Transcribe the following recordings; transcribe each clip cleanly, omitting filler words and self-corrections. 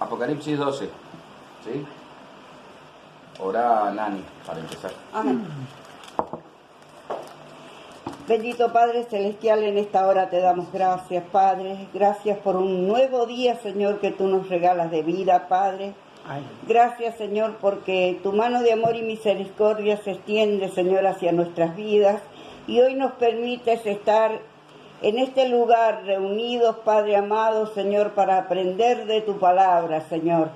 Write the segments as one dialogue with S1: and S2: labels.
S1: Apocalipsis 12. ¿Sí? Orá, Nani, para empezar.
S2: Amén. Bendito Padre Celestial, en esta hora te damos gracias, Padre. Gracias por un nuevo día, Señor, que tú nos regalas de vida, Padre. Gracias, Señor, porque tu mano de amor y misericordia se extiende, Señor, hacia nuestras vidas. Y hoy nos permites estar en este lugar reunidos, Padre amado, Señor, para aprender de tu palabra, Señor.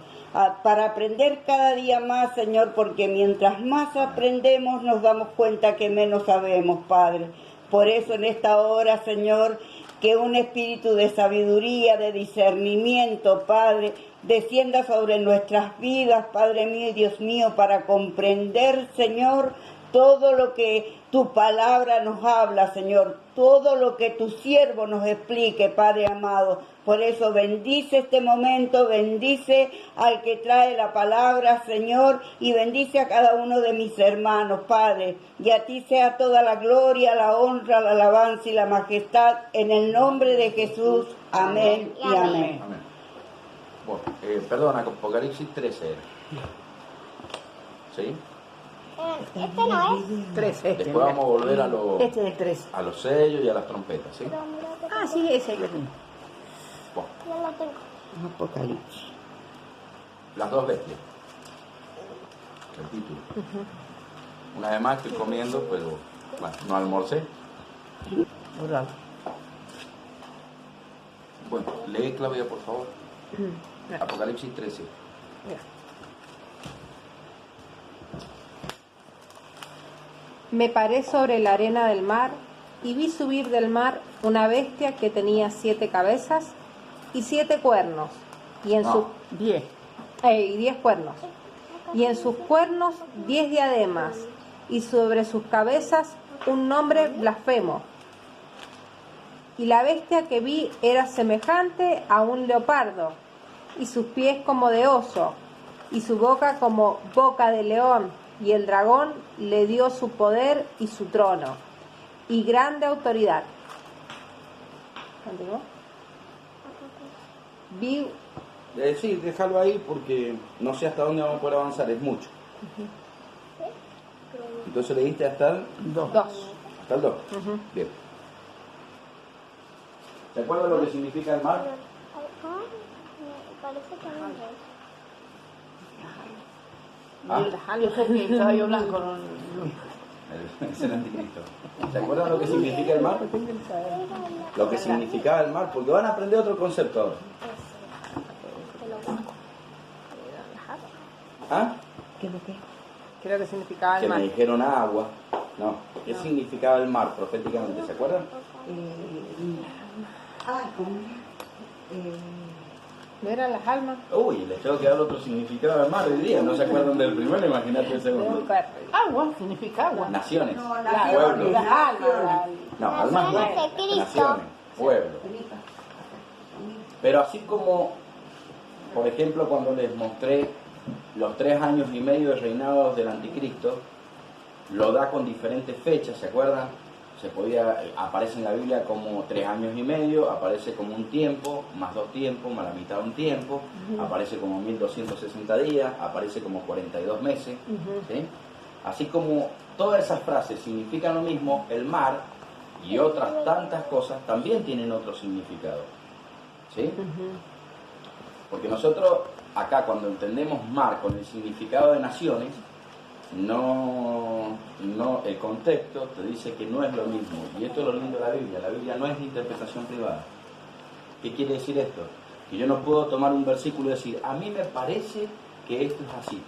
S2: Para aprender cada día más, Señor, porque mientras más aprendemos nos damos cuenta que menos sabemos, Padre. Por eso en esta hora, Señor, que un espíritu de sabiduría, de discernimiento, Padre, descienda sobre nuestras vidas, Padre mío y Dios mío, para comprender, Señor, todo lo que tu palabra nos habla, Señor, todo lo que tu siervo nos explique, Padre amado. Por eso bendice este momento, bendice al que trae la palabra, Señor, y bendice a cada uno de mis hermanos, Padre. Y a ti sea toda la gloria, la honra, la alabanza y la majestad, en el nombre de Jesús. Amén y amén.
S1: Amén. Bueno, perdona, Apocalipsis 13 era. ¿Sí?
S3: Este no es.
S4: 13.
S1: Después vamos a volver a los,
S4: Este es el 13.
S1: a los sellos y a las trompetas, ¿sí?
S4: Ah, sí, ese lo tengo.
S1: Bueno,
S3: Yo lo tengo.
S2: Apocalipsis.
S1: las dos bestias. El título. Una vez más estoy comiendo, pero bueno, no almorcé.
S4: Oral.
S1: Bueno, lee, Claudia, por favor. Apocalipsis 13.
S4: Mira.
S5: Me paré sobre la arena del mar y vi subir del mar una bestia que tenía 7 cabezas y 7 cuernos, y en
S1: No.
S4: 10.
S5: y 10 cuernos, y en sus cuernos 10 diademas, y sobre sus cabezas un nombre blasfemo. Y la bestia que vi era semejante a un leopardo, y sus pies como de oso, y su boca como boca de león, y el dragón le dio su poder y su trono, y grande autoridad. ¿Continúo? Vi
S1: Sí, déjalo ahí porque no sé hasta dónde vamos a poder avanzar, es mucho. Entonces leíste hasta el
S4: 2.
S1: hasta el 2. Bien. ¿Te acuerdas lo que significa el mar?
S3: ¿Cómo? Me parece que no es.
S1: Ah,
S4: Yo sé que el caballo blanco no.
S1: es el anticristo. ¿Se acuerdan lo que significa el mar? Lo que significaba el mar, porque van a aprender otro concepto ahora. ¿Ah?
S2: ¿Qué es lo que es?
S5: creo que significaba
S1: Que
S5: el
S1: me
S5: mar.
S1: dijeron agua. No. ¿Qué significaba el mar proféticamente? ¿Se acuerdan?
S5: ¿No eran las almas?
S1: Uy, les tengo que dar otro significado al mar hoy día. ¿No se acuerdan del primero? Imagínate el segundo.
S4: Agua, significa agua.
S1: Naciones,
S4: La
S1: pueblos.
S4: alma.
S1: No, almas no.
S3: Naciones de Cristo.
S1: Naciones, pueblos. Pero así como, por ejemplo, cuando les mostré los 3 años y medio de reinado del anticristo, lo da con diferentes fechas, ¿se acuerdan? Aparece en la Biblia como 3 años y medio, aparece como un tiempo, más 2 tiempos, más la mitad de un tiempo, aparece como 1260 días, aparece como 42 meses, ¿sí? Así como todas esas frases significan lo mismo, el mar y otras tantas cosas también tienen otro significado, ¿sí? Porque nosotros acá cuando entendemos mar con el significado de naciones, el contexto te dice que no es lo mismo. Y esto es lo lindo de la Biblia. La Biblia no es de interpretación privada. ¿Qué quiere decir esto? Que yo no puedo tomar un versículo y decir, a mí me parece que esto es así.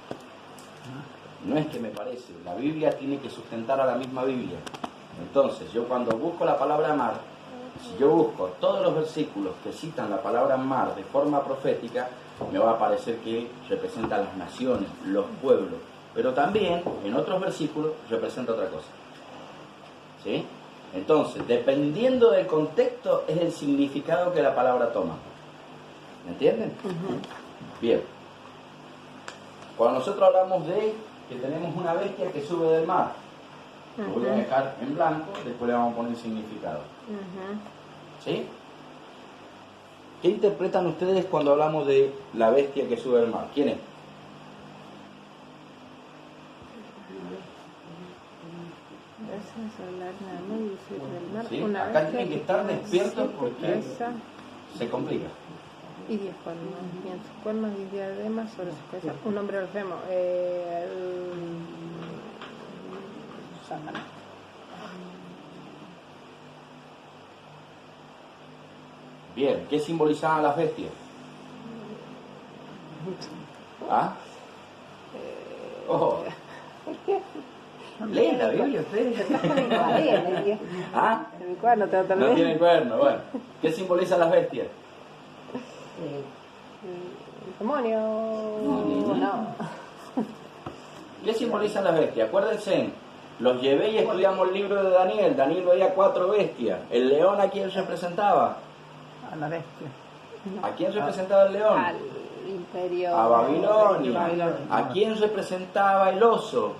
S1: No es que me parece. La Biblia tiene que sustentar a la misma Biblia. Entonces, yo cuando busco la palabra mar, si yo busco todos los versículos que citan la palabra mar de forma profética, me va a parecer que representa las naciones, los pueblos. Pero también, en otros versículos, representa otra cosa. ¿Sí? Entonces, dependiendo del contexto, es el significado que la palabra toma. ¿Me entienden? Bien. Cuando nosotros hablamos de que tenemos una bestia que sube del mar, lo voy a dejar en blanco, después le vamos a poner significado. ¿Sí? ¿Qué interpretan ustedes cuando hablamos de la bestia que sube al mar? ¿Quién es? ¿Sí? Acá tienen que estar despiertos porque se complica.
S5: Y 10 cuernos, y en sus cuernos 10 diademas sobre su cabeza. Un hombre blasfemo. Satanás.
S1: Bien, ¿qué simbolizaban las bestias? ¿Ah? Ojo. ¿Leen la Biblia ustedes? ¿Ah?
S5: En mi cuerno te
S1: No tienen cuerno, bueno. ¿Qué simbolizan las bestias?
S5: El demonio. No.
S1: ¿Qué simbolizan las bestias? Acuérdense, los llevé y estudiamos el libro de Daniel. Daniel veía 4 bestias. ¿El león a quién representaba?
S4: A la bestia.
S1: ¿A quién representaba el león?
S5: Al imperio.
S1: A Babilonia. ¿A quién representaba el oso?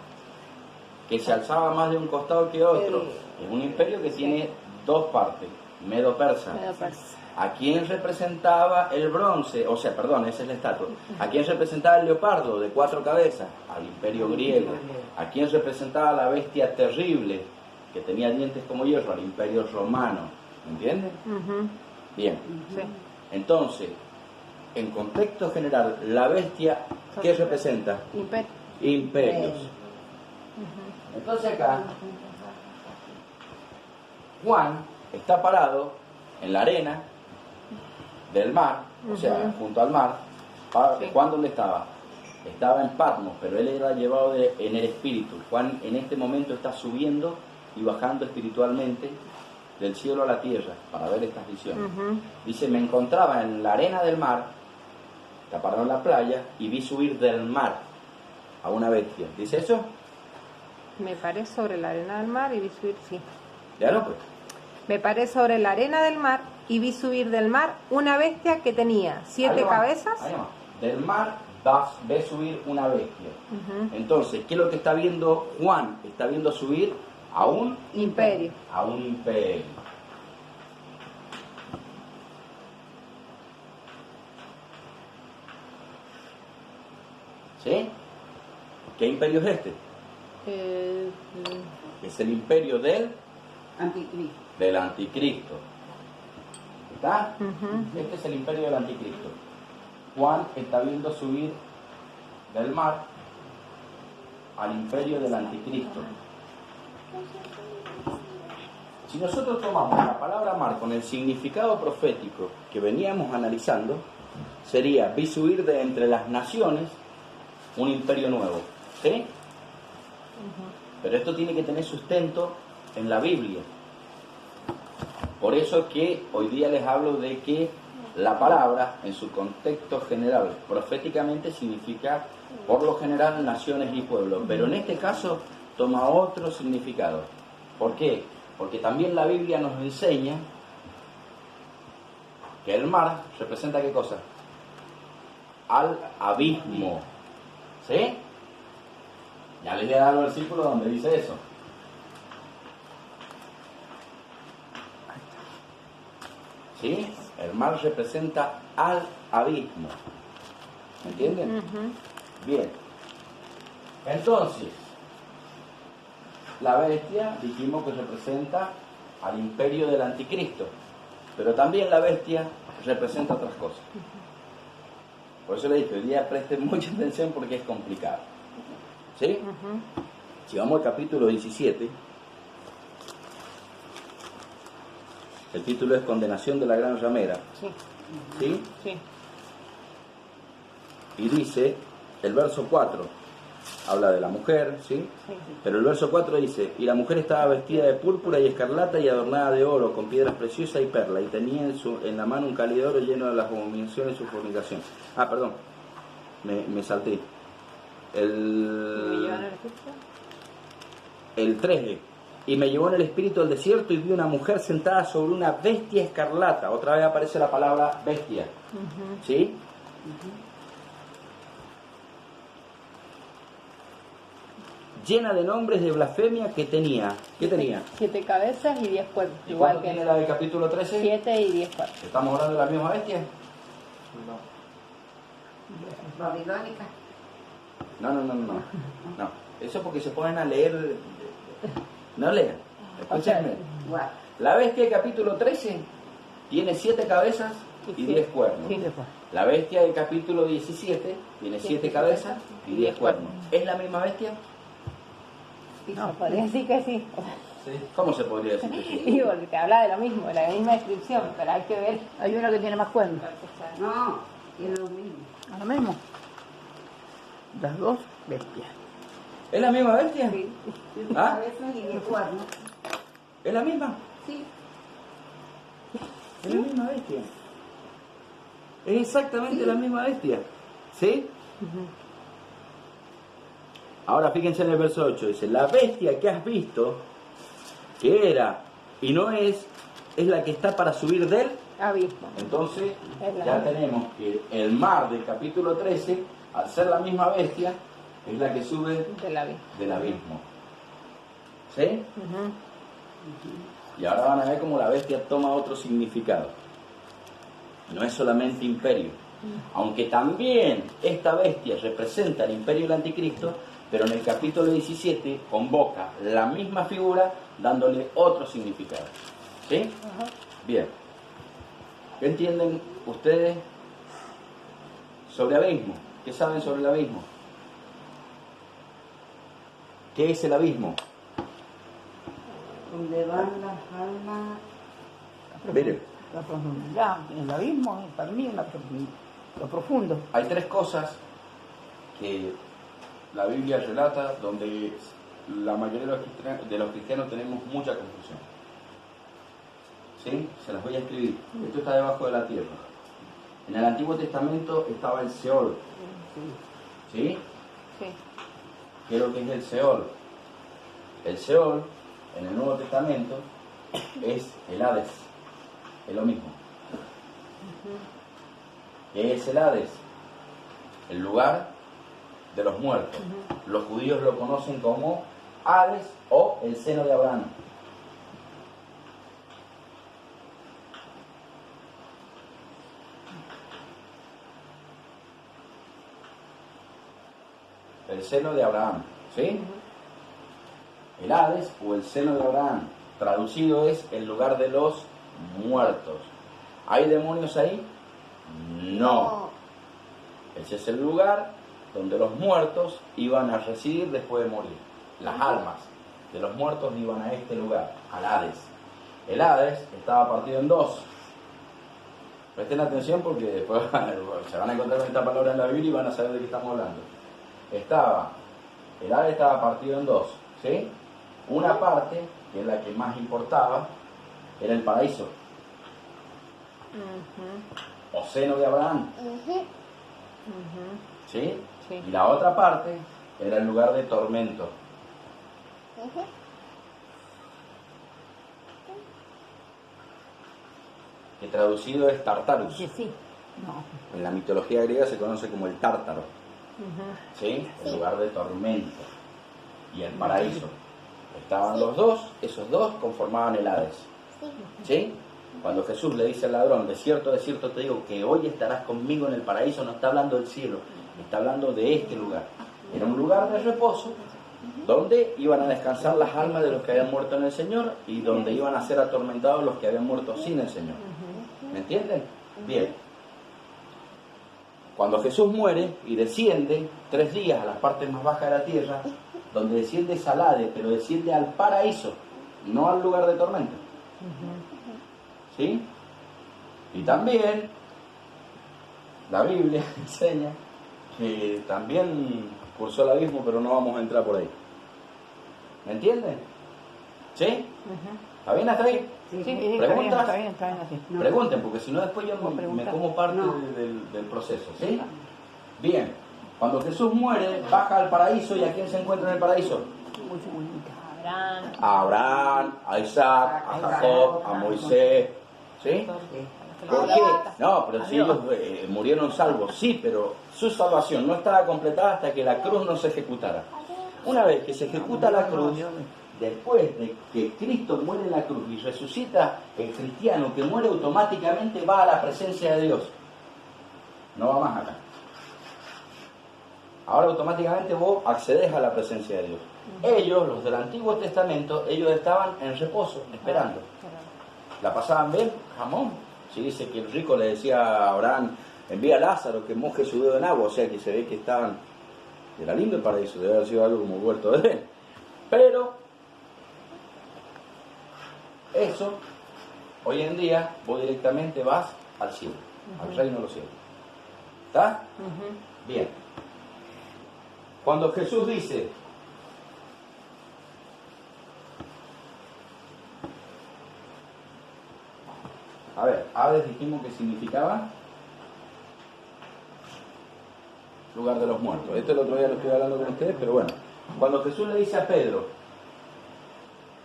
S1: Que se alzaba más de un costado que otro. Es un imperio que tiene 2 partes, Medo-Persa. ¿A quién representaba el bronce? O sea, perdón, esa es la estatua. ¿A quién representaba el leopardo de 4 cabezas? Al imperio griego. ¿A quién representaba la bestia terrible que tenía dientes como hierro? Al imperio romano. ¿Me entienden? Bien.
S5: Sí.
S1: Entonces, en contexto general, la bestia, ¿qué representa?
S5: Imperio.
S1: Imperios. Entonces acá, Juan está parado en la arena del mar, o sea, junto al mar. ¿Juan dónde estaba? Estaba en Patmos, pero él era llevado en el espíritu. Juan en este momento está subiendo y bajando espiritualmente del cielo a la tierra para ver estas visiones. Dice, me encontraba en la arena del mar, está parado en la playa, y vi subir del mar a una bestia. ¿Dice eso?
S5: Me paré sobre la arena del mar y vi subir, sí.
S1: Ya no, pues.
S5: Me paré sobre la arena del mar y vi subir del mar una bestia que tenía 7 cabezas.
S1: Ahí va. Del mar ve subir una bestia. Entonces, ¿qué es lo que está viendo Juan? Está viendo subir a un
S5: Imperio.
S1: A un imperio. ¿Sí? ¿Qué imperio es este? Es el imperio del anticristo. ¿Está? Este es el imperio del anticristo. Juan está viendo subir del mar al imperio del anticristo. Si nosotros tomamos la palabra mar con el significado profético que veníamos analizando, sería vi subir de entre las naciones un imperio nuevo. ¿Sí? Pero esto tiene que tener sustento en la Biblia. Por eso es que hoy día les hablo de que la palabra, en su contexto general, proféticamente significa, por lo general, naciones y pueblos. Pero en este caso toma otro significado. ¿Por qué? Porque también la Biblia nos enseña que el mar representa ¿qué cosa? Al abismo. ¿Sí? Ya les voy a dar el versículo donde dice eso. ¿Sí? El mar representa al abismo. ¿Me entienden? Bien. Entonces, la bestia dijimos que representa al imperio del anticristo, pero también la bestia representa otras cosas. Por eso le dije, hoy día presten mucha atención porque es complicado. ¿Sí? Si vamos al capítulo 17, el título es Condenación de la Gran Ramera. ¿Sí? Y dice, el verso 4, habla de la mujer, ¿sí? Pero el verso 4 dice, y la mujer estaba vestida de púrpura y escarlata y adornada de oro, con piedras preciosas y perlas, y tenía en la mano un cáliz de oro lleno de las abominaciones de su fornicación. Ah, perdón, me salté. El 3, y me llevó en el espíritu al desierto y vi una mujer sentada sobre una bestia escarlata. Otra vez aparece la palabra bestia. ¿Sí? llena de nombres de blasfemia que tenía. ¿Qué tenía?
S5: 7 cabezas y 10 cuernos.
S1: ¿Y
S5: Igual
S1: cuánto
S5: que
S1: tiene la del capítulo 13?
S5: 7 y 10 cuernos.
S1: ¿Estamos hablando de la misma bestia?
S2: Babilónica.
S1: No. No. Eso es porque se ponen a leer. No lean. Escúchenme.
S2: Guau.
S1: La bestia del capítulo 13 tiene 7 cabezas y 10 cuernos.
S4: Sí, después.
S1: La bestia del capítulo 17 tiene 7 cabezas y 10 cuernos. ¿Es la misma bestia?
S5: No, podría decir que sí.
S1: ¿Cómo se podría decir que sí?
S5: Y porque te habla de lo mismo, de la misma descripción, pero hay que ver.
S4: Hay una que tiene más cuernos.
S2: No, es lo mismo.
S4: Ahora mismo. Las dos bestias.
S1: ¿Es la misma bestia?
S5: Sí.
S1: ¿Ah?
S2: Cabezas y 10 cuernos.
S1: ¿Es la misma?
S2: Sí.
S1: Es la misma bestia. Es exactamente la misma bestia. ¿Sí? Ahora fíjense en el verso 8. Dice, la bestia que has visto, que era y no es la que está para subir del...
S5: Abismo.
S1: Entonces,
S5: Es la
S1: ya
S5: misma.
S1: tenemos que el mar del capítulo 13, al ser la misma bestia, es la que sube
S5: Del abismo.
S1: del abismo. ¿Sí?
S5: Ujú.
S1: Y ahora van a ver cómo la bestia toma otro significado. No es solamente imperio. Aunque también esta bestia representa el imperio del anticristo, pero en el capítulo 17 convoca la misma figura dándole otro significado. ¿Sí? Bien. ¿Qué entienden ustedes sobre abismo? ¿Qué saben sobre el abismo? ¿Qué es el abismo?
S2: Donde van las almas.
S1: Mire,
S4: La profundidad, el abismo, para mí es lo profundo.
S1: hay 3 cosas que la Biblia relata donde la mayoría de los cristianos tenemos mucha confusión. ¿Sí? Se las voy a escribir. Esto está debajo de la tierra. En el Antiguo Testamento estaba el Seol. ¿Sí?
S5: Sí.
S1: ¿Qué es lo que es el Seol? El Seol, en el Nuevo Testamento, es el Hades. Es lo mismo. ¿Qué es el Hades? El lugar de los muertos. Los judíos lo conocen como Hades o el seno de Abraham. El seno de Abraham, ¿sí? El Hades o el seno de Abraham, traducido es el lugar de los muertos. ¿Hay demonios ahí? No. Ese es el lugar donde los muertos iban a residir después de morir. Las almas de los muertos iban a este lugar, al Hades. El Hades estaba partido en 2. Presten atención porque después se van a encontrar con esta palabra en la Biblia y van a saber de qué estamos hablando. El Hades estaba partido en 2, ¿sí? Una parte, que es la que más importaba, era el paraíso, o seno de Abraham, ¿sí?
S5: Sí.
S1: Y la otra parte era el lugar de tormento. Que traducido es Tartarus.
S4: Sí, sí. No.
S1: En la mitología griega se conoce como el Tártaro, ¿sí? El lugar de tormento y el paraíso. Estaban los dos, esos dos conformaban el Hades, ¿sí? Cuando Jesús le dice al ladrón, de cierto te digo que hoy estarás conmigo en el paraíso, no está hablando del cielo, está hablando de este lugar. Era un lugar de reposo donde iban a descansar las almas de los que habían muerto en el Señor y donde iban a ser atormentados los que habían muerto sin el Señor. ¿Me entienden? Bien. Cuando Jesús muere y desciende 3 días a las partes más bajas de la tierra, donde desciende es al Hades, pero desciende al paraíso, no al lugar de tormento. ¿Sí? Y también la Biblia enseña que también cursó el abismo, pero no vamos a entrar por ahí. ¿Me entienden? ¿Sí? ¿Está bien hasta ahí?
S2: Sí.
S1: ¿Preguntas?
S4: Está bien así.
S2: No.
S1: Pregunten, porque si no después yo me como parte
S2: No.
S1: del proceso. ¿Sí? Bien. Cuando Jesús muere, baja al paraíso, ¿y a quién se encuentra en el paraíso?
S4: Muy bonita.
S5: Abraham.
S1: A Abraham, a Isaac, a Jacob, a Moisés. ¿Sí? ¿Por qué? No, pero si ellos murieron salvos, sí, pero su salvación no estaba completada hasta que la cruz no se ejecutara. Una vez que se ejecuta la cruz, después de que Cristo muere en la cruz y resucita, el cristiano que muere automáticamente va a la presencia de Dios. No va más acá. Ahora automáticamente vos accedes a la presencia de Dios. Ellos, los del Antiguo Testamento, ellos estaban en reposo, esperando. La pasaban bien, jamón. Si dice que el rico le decía a Abraham, envía a Lázaro que moje su dedo en agua, o sea que se ve que estaban, era lindo el paraíso, debe haber sido algo como huerto de Edén. Pero eso, hoy en día, vos directamente vas al cielo, al reino de los cielos. ¿Está? Bien. Cuando Jesús dice, a ver, Hades dijimos que significaba lugar de los muertos. Esto el otro día lo estoy hablando con ustedes, pero bueno. Cuando Jesús le dice a Pedro,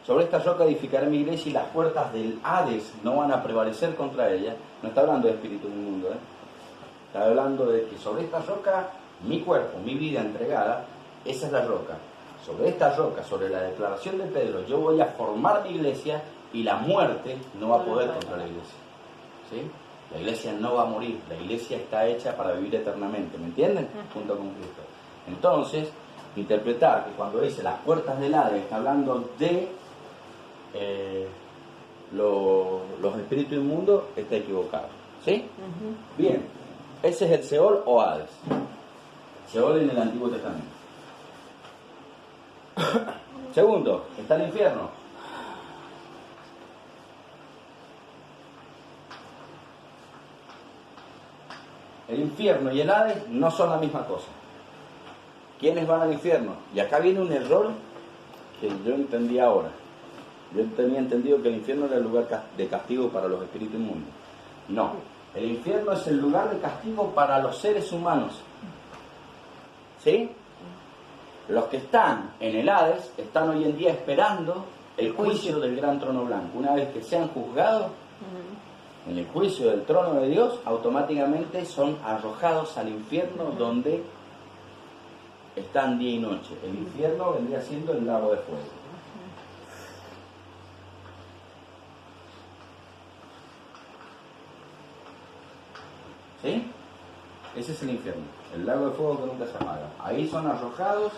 S1: sobre esta roca edificaré mi iglesia y las puertas del Hades no van a prevalecer contra ella, no está hablando de espíritu inmundo, está hablando de que sobre esta roca, mi cuerpo, mi vida entregada, esa es la roca. Sobre esta roca, sobre la declaración de Pedro, yo voy a formar mi iglesia y la muerte no va a poder contra la iglesia. ¿Sí? La iglesia no va a morir, la iglesia está hecha para vivir eternamente, ¿me entienden? Junto con Cristo. Entonces, interpretar que cuando dice las puertas del Hades está hablando de los espíritus inmundos, está equivocado. ¿Sí? Bien, ese es el Seol o Hades. Seol en el Antiguo Testamento. Segundo, está el infierno. El infierno y el Hades no son la misma cosa. ¿Quiénes van al infierno? Y acá viene un error que yo entendí ahora. Yo tenía entendido que el infierno era el lugar de castigo para los espíritus inmundos. No, el infierno es el lugar de castigo para los seres humanos. ¿Sí? Los que están en el Hades están hoy en día esperando el juicio del gran trono blanco. Una vez que sean juzgados en el juicio del trono de Dios, automáticamente son arrojados al infierno donde están día y noche. El infierno vendría siendo el lago de fuego. ¿Sí? Ese es el infierno, el lago de fuego que nunca se apaga. Ahí son arrojados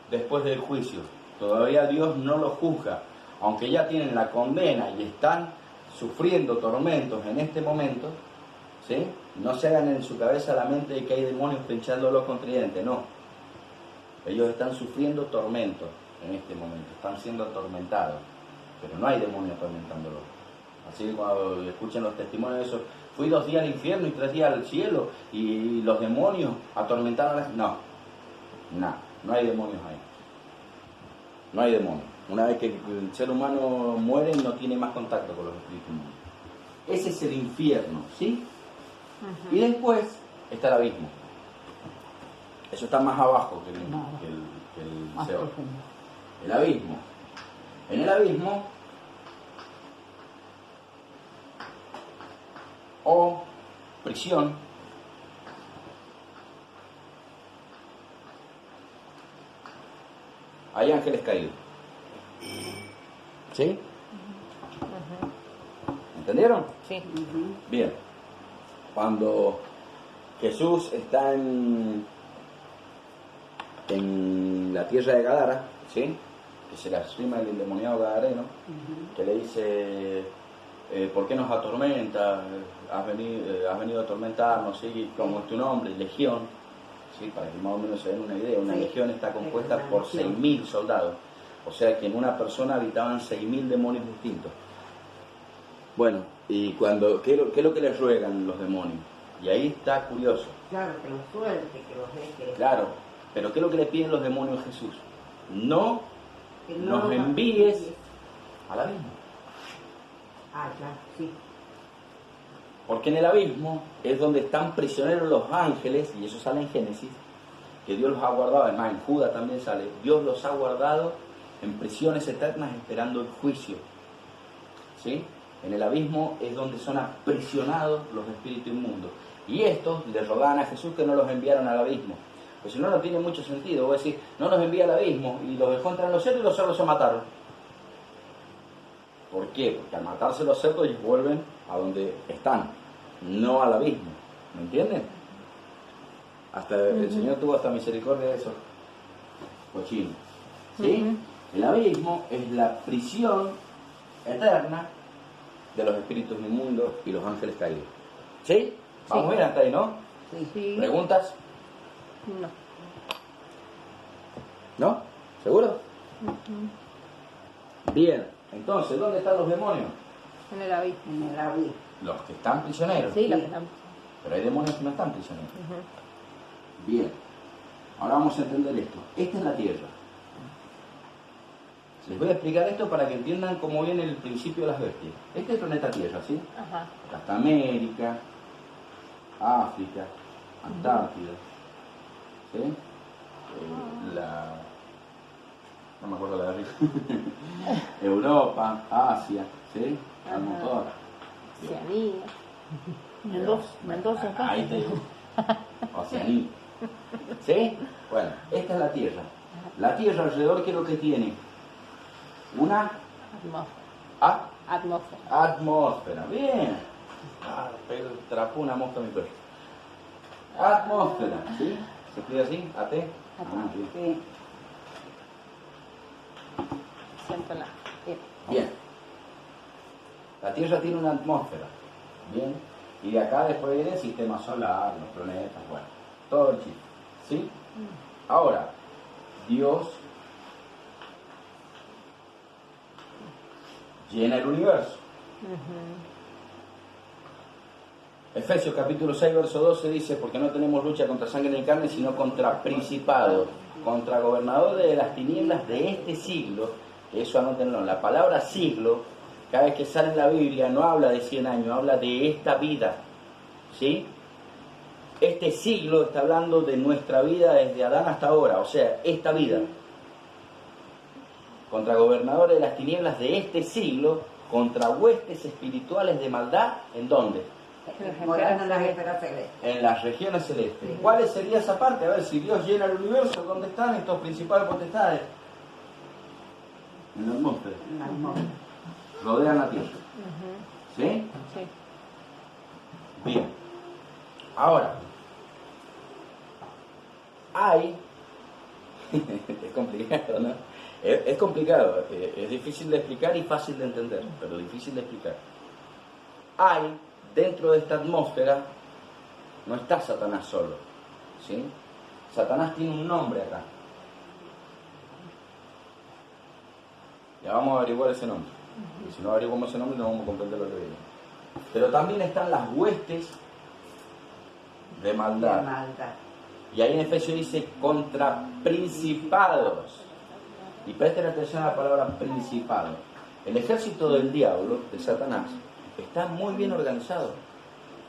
S1: después del juicio. Todavía Dios no los juzga, aunque ya tienen la condena y están sufriendo tormentos en este momento. ¿Sí? No se hagan en su cabeza la mente de que hay demonios pinchándolos con tridente, no. Ellos están sufriendo tormentos en este momento, están siendo atormentados, pero no hay demonios atormentándolos. Así que cuando escuchen los testimonios de esos, fui 2 días al infierno y 3 días al cielo y los demonios atormentaron a no hay demonios ahí. No hay demonios. Una vez que el ser humano muere, no tiene más contacto con los espíritus inmundos. Ese es el infierno, ¿sí? Y después está el abismo. Eso está más abajo que el Seol. El abismo. En el abismo, o prisión, hay ángeles caídos. ¿Sí? ¿Entendieron?
S5: Sí.
S1: Bien. Cuando Jesús está en la tierra de Gadara, ¿sí? Que se le arrima el endemoniado gadareno, que le dice, ¿por qué nos atormenta? Has venido a atormentarnos, ¿sí? ¿Cómo es tu nombre? Legión, ¿sí? Para que más o menos se den una idea. Una legión está compuesta por 6.000 soldados. O sea que en una persona habitaban 6.000 demonios distintos. Bueno, y ¿qué es lo que les ruegan los demonios? Y ahí está curioso.
S2: Claro, que los suelte, que los deje.
S1: Claro, pero ¿qué es lo que le piden los demonios a Jesús? No
S2: Que no
S1: nos
S2: los
S1: envíes al abismo.
S2: Ah, claro, sí.
S1: Porque en el abismo es donde están prisioneros los ángeles, y eso sale en Génesis, que Dios los ha guardado, además en Judas también sale, Dios los ha guardado en prisiones eternas esperando el juicio. ¿Sí? En el abismo es donde son aprisionados los espíritus inmundos. Y estos le rogaban a Jesús que no los enviaran al abismo. Pues si no, no tiene mucho sentido. Voy a decir, no nos envía al abismo y los dejó entrar en los cerdos y los cerdos se mataron. ¿Por qué? Porque al matarse los cerdos ellos vuelven a donde están, no al abismo. ¿Me entienden? Hasta el Señor tuvo hasta misericordia de esos cochinos. ¿Sí? El abismo es la prisión eterna de los espíritus inmundos y los ángeles caídos. ¿Sí? Vamos bien hasta ahí, ¿no?
S5: Sí.
S1: ¿Preguntas?
S5: No.
S1: ¿No? ¿Seguro? Bien. Entonces, ¿dónde están los demonios?
S5: En el abismo.
S2: En el abismo.
S1: Los que están prisioneros.
S5: Sí, los que están.
S1: Pero hay demonios que no están prisioneros. Bien. Ahora vamos a entender esto. Esta es la Tierra. Les voy a explicar esto para que entiendan cómo viene el principio de las bestias. Este es el planeta Tierra, ¿sí?
S5: Ajá.
S1: Hasta América, África, Antártida, ¿sí? No me acuerdo la de arriba. Europa, Asia, ¿sí? Al motor.
S5: Oceanía.
S4: Mendoza acá.
S1: Ahí te digo. Oceanía. ¿Sí? Bueno, esta es la Tierra. La Tierra alrededor, ¿qué es lo que tiene? Una
S5: Atmósfera.
S1: atmósfera. Bien. Pero trapó una mosca a mi perro. Atmósfera, ¿sí? ¿Se escribe así? ¿AT? Bien.
S2: Sí.
S5: Siento la.
S1: Bien. La Tierra tiene una atmósfera. Bien. Y de acá después viene el sistema solar, los planetas, bueno, todo el chiste. ¿Sí? Ahora, Dios llena el universo. Efesios capítulo 6, verso 12 dice, porque no tenemos lucha contra sangre ni carne, sino contra principados, contra gobernadores de las tinieblas de este siglo. Eso anótenlo. La palabra siglo, cada vez que sale en la Biblia, no habla de 100 años, habla de esta vida. ¿Sí? Este siglo está hablando de nuestra vida desde Adán hasta ahora, o sea, esta vida. Contra gobernadores de las tinieblas de este siglo, contra huestes espirituales de maldad, ¿en dónde?
S2: Morando en las esferas celestes.
S1: En las regiones celestes. ¿Cuál sería esa parte? A ver, si Dios llena el universo, ¿dónde están estos principales potestades? En la atmósfera.
S2: En la atmósfera.
S1: Rodean la Tierra. ¿Sí?
S5: Sí.
S1: Bien. Ahora, hay... es complicado, ¿no? Es complicado, es difícil de explicar y fácil de entender, pero difícil de explicar. Hay, dentro de esta atmósfera, no está Satanás solo, ¿sí? Satanás tiene un nombre acá. Ya vamos a averiguar ese nombre. Y si no averiguamos ese nombre, no vamos a comprender lo que viene. Pero también están las huestes de maldad.
S2: De maldad.
S1: Y ahí en Efesios dice contra principados. Y presten atención a la palabra principado. El ejército del diablo, de Satanás, está muy bien organizado.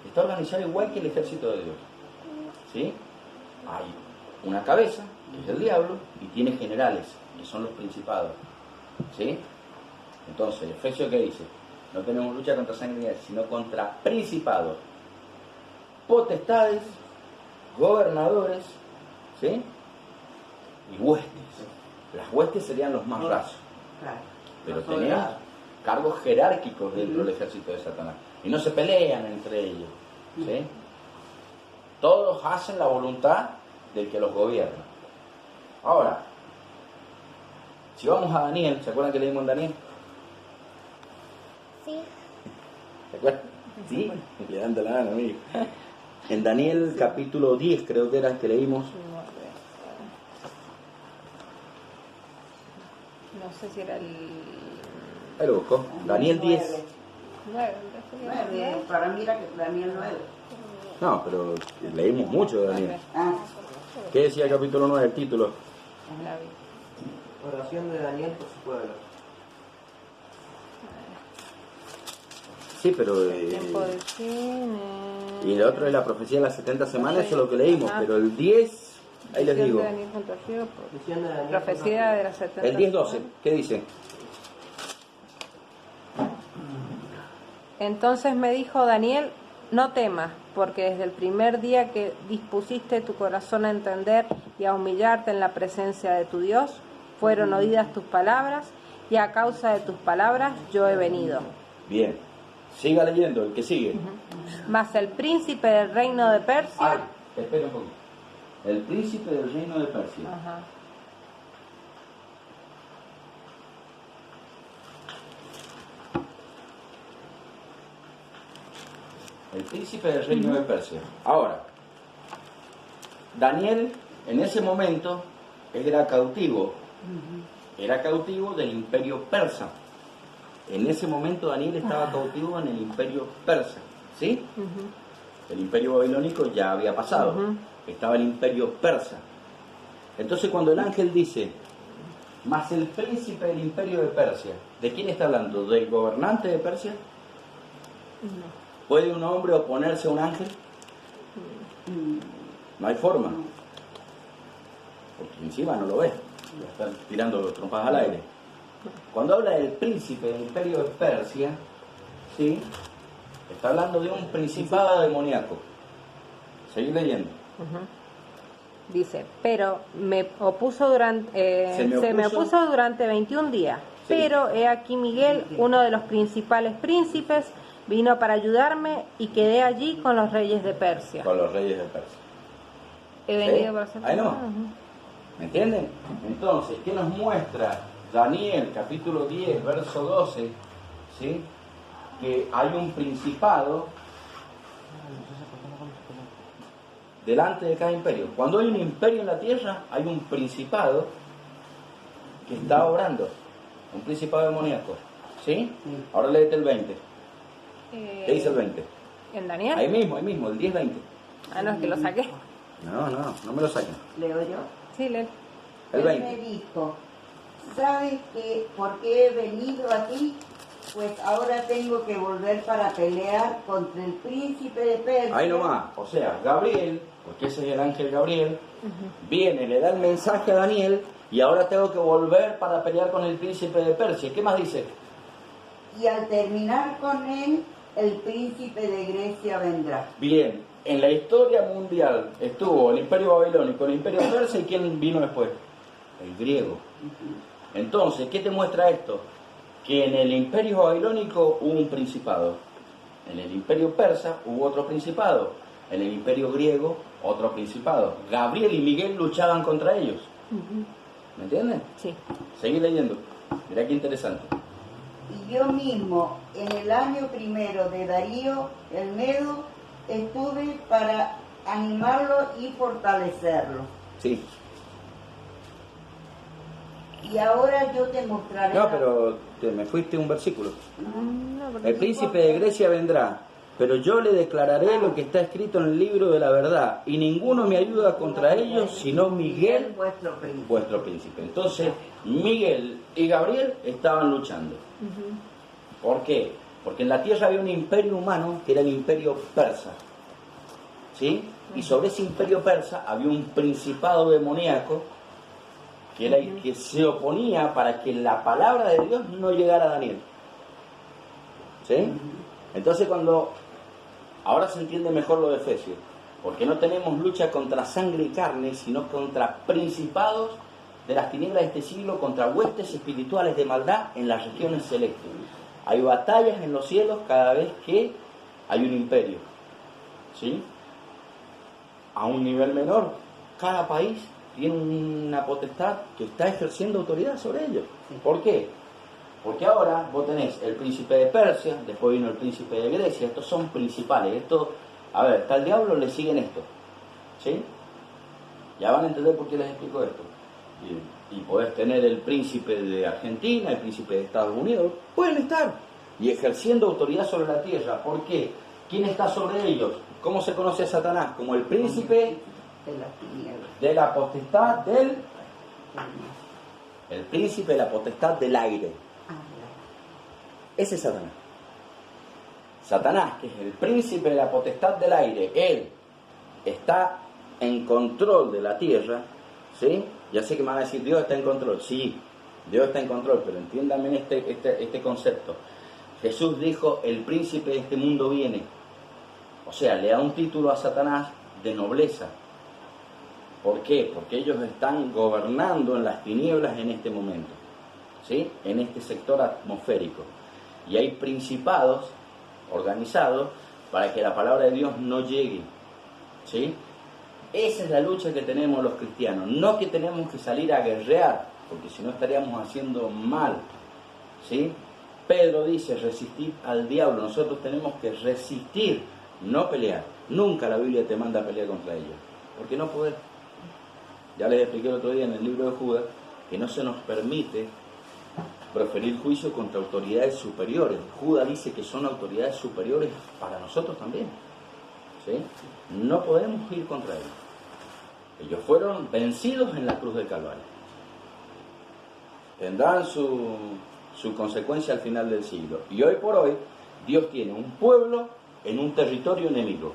S1: Está organizado igual que el ejército de Dios. ¿Sí? Hay una cabeza, que es el diablo, y tiene generales, que son los principados. ¿Sí? Entonces, Efesios, ¿qué dice? No tenemos lucha contra sangre ni carne, sino contra principados, potestades, gobernadores, ¿sí? Y huestes. Las huestes serían los más rasos.
S2: Claro.
S1: Pero
S2: Los
S1: tenemos
S2: soldados.
S1: cargos jerárquicos dentro del ejército de Satanás. Y no se pelean entre ellos. ¿Sí? Todos hacen la voluntad del que los gobierna. Ahora, si vamos a Daniel, ¿se acuerdan que leímos en Daniel?
S3: Sí.
S1: ¿Se acuerdan? Sí, levanta la mano, amigo. En Daniel capítulo 10 creo que era que leímos.
S5: No sé si era el
S1: Ahí lo busco. Daniel 10.
S5: 9.
S2: Para mí era que Daniel 9.
S1: No, pero leímos mucho de Daniel.
S2: Ah,
S1: ¿Qué decía el capítulo 9, el título?
S6: Oración de Daniel por su pueblo.
S1: Sí, pero...
S5: Tiempo de cine.
S1: y el otro es la profecía de las 70 semanas, eso es lo que leímos. Pero el 10, ahí les digo.
S6: Visión de Daniel.
S5: Profecía de las 70.
S1: El 10-12, ¿qué dice?
S5: Entonces me dijo Daniel, No temas, porque desde el primer día que dispusiste tu corazón a entender y a humillarte en la presencia de tu Dios, fueron oídas tus palabras, y a causa de tus palabras yo he venido.
S1: Bien, siga leyendo, el que sigue.
S5: Mas el príncipe del reino de Persia...
S1: Ay, espera un poquito. El príncipe del reino de Persia.
S5: Ajá.
S1: El príncipe del reino de Persia. Ahora, Daniel en ese momento era cautivo. Era cautivo del imperio persa. En ese momento Daniel estaba cautivo en el imperio persa. ¿Sí? El imperio babilónico ya había pasado. Estaba el imperio persa. Entonces cuando el ángel dice, mas el príncipe del imperio de Persia, ¿de quién está hablando? ¿Del gobernante de Persia?
S5: No.
S1: ¿Puede un hombre oponerse a un ángel? No hay forma. Porque encima no lo ve. Están tirando trompas al aire. Cuando habla del príncipe del imperio de Persia, ¿sí? Está hablando de un principado demoníaco. Seguir leyendo.
S5: Dice, pero me opuso durante, se me opuso durante 21 días.
S1: Sí.
S5: Pero he aquí Miguel, uno de los principales príncipes, vino para ayudarme y quedé allí con los reyes de Persia.
S1: Con los reyes de Persia.
S5: He
S1: ¿Sí?
S5: venido para ser...
S1: Ahí no. ¿Me entienden? Entonces, ¿qué nos muestra Daniel, capítulo 10, verso 12? ¿Sí? Que hay un principado delante de cada imperio. Cuando hay un imperio en la tierra, hay un principado que está obrando. Un principado demoníaco. ¿Sí? Ahora léete el 20. ¿Qué dice el 20?
S5: ¿En Daniel?
S1: Ahí mismo, el 10-20.
S5: Ah, no, es que lo saqué.
S1: No me lo saquen.
S2: ¿Leo yo?
S5: Sí, lee.
S1: El
S2: Él me
S1: 20.
S2: dijo, ¿sabes por qué he venido aquí? Pues ahora tengo que volver para pelear contra el príncipe de Persia.
S1: Ahí nomás, o sea, Gabriel, porque ese es el ángel Gabriel, viene, le da el mensaje a Daniel y ahora tengo que volver para pelear con el príncipe de Persia. ¿Qué más dice?
S2: Y al terminar con él, el príncipe de Grecia vendrá.
S1: Bien, en la historia mundial estuvo el imperio babilónico, el imperio persa y ¿quién vino después? El griego. Entonces, ¿qué te muestra esto? Que en el imperio babilónico hubo un principado, en el imperio persa hubo otro principado, en el imperio griego otro principado. Gabriel y Miguel luchaban contra ellos. ¿Me entienden?
S5: Sí.
S1: Seguí leyendo. Mirá qué interesante.
S2: Y yo mismo, en el año primero de Darío, el Medo, estuve para animarlo y fortalecerlo.
S1: Sí.
S2: Y ahora yo te mostraré...
S1: No, pero me fuiste un versículo.
S5: No, porque
S1: El príncipe de Grecia vendrá, pero yo le declararé lo que está escrito en el libro de la verdad, y ninguno me ayuda contra ellos, sino Miguel,
S2: vuestro príncipe.
S1: vuestro príncipe. Entonces, Miguel y Gabriel estaban luchando. ¿Por qué? Porque en la tierra había un imperio humano que era el imperio persa. ¿Sí? Y sobre ese imperio persa había un principado demoníaco que era el que se oponía para que la palabra de Dios no llegara a Daniel. ¿Sí? Entonces ahora se entiende mejor lo de Efesios, porque no tenemos lucha contra sangre y carne, sino contra principados de las tinieblas de este siglo, contra huestes espirituales de maldad en las regiones celestes. Hay batallas en los cielos cada vez que hay un imperio. ¿Sí? A un nivel menor, cada país tiene una potestad que está ejerciendo autoridad sobre ellos. ¿Por qué? Porque ahora vos tenés el príncipe de Persia, después vino el príncipe de Grecia, estos son principales. Esto, a ver, está el diablo, le siguen esto. ¿Sí? Ya van a entender por qué les explico esto. Y podés tener el príncipe de Argentina, el príncipe de Estados Unidos, pueden estar y ejerciendo autoridad sobre la tierra. ¿Por qué? ¿Quién está sobre ellos? ¿Cómo se conoce a Satanás? Como el príncipe de la potestad del... El príncipe de la potestad del aire. Ese es Satanás. Satanás, que es el príncipe de la potestad del aire, él está en control de la tierra, ¿sí? Ya sé que me van a decir, Dios está en control. Sí, Dios está en control, pero entiéndanme este concepto. Jesús dijo, el príncipe de este mundo viene. O sea, le da un título a Satanás de nobleza. ¿Por qué? Porque ellos están gobernando en las tinieblas en este momento, ¿sí? En este sector atmosférico. Y hay principados organizados para que la palabra de Dios no llegue, ¿sí? Esa es la lucha que tenemos los cristianos. No que tenemos que salir a guerrear, porque si no estaríamos haciendo mal, ¿sí? Pedro dice, resistir al diablo. Nosotros tenemos que resistir, no pelear. Nunca la Biblia te manda a pelear contra ellos, porque no poder. Ya les expliqué el otro día en el libro de Judas que no se nos permite proferir juicio contra autoridades superiores. Judas dice que son autoridades superiores para nosotros también, ¿sí? No podemos ir contra ellos. Ellos fueron vencidos en la cruz del Calvario. Tendrán su consecuencia al final del siglo. Y hoy por hoy, Dios tiene un pueblo en un territorio enemigo.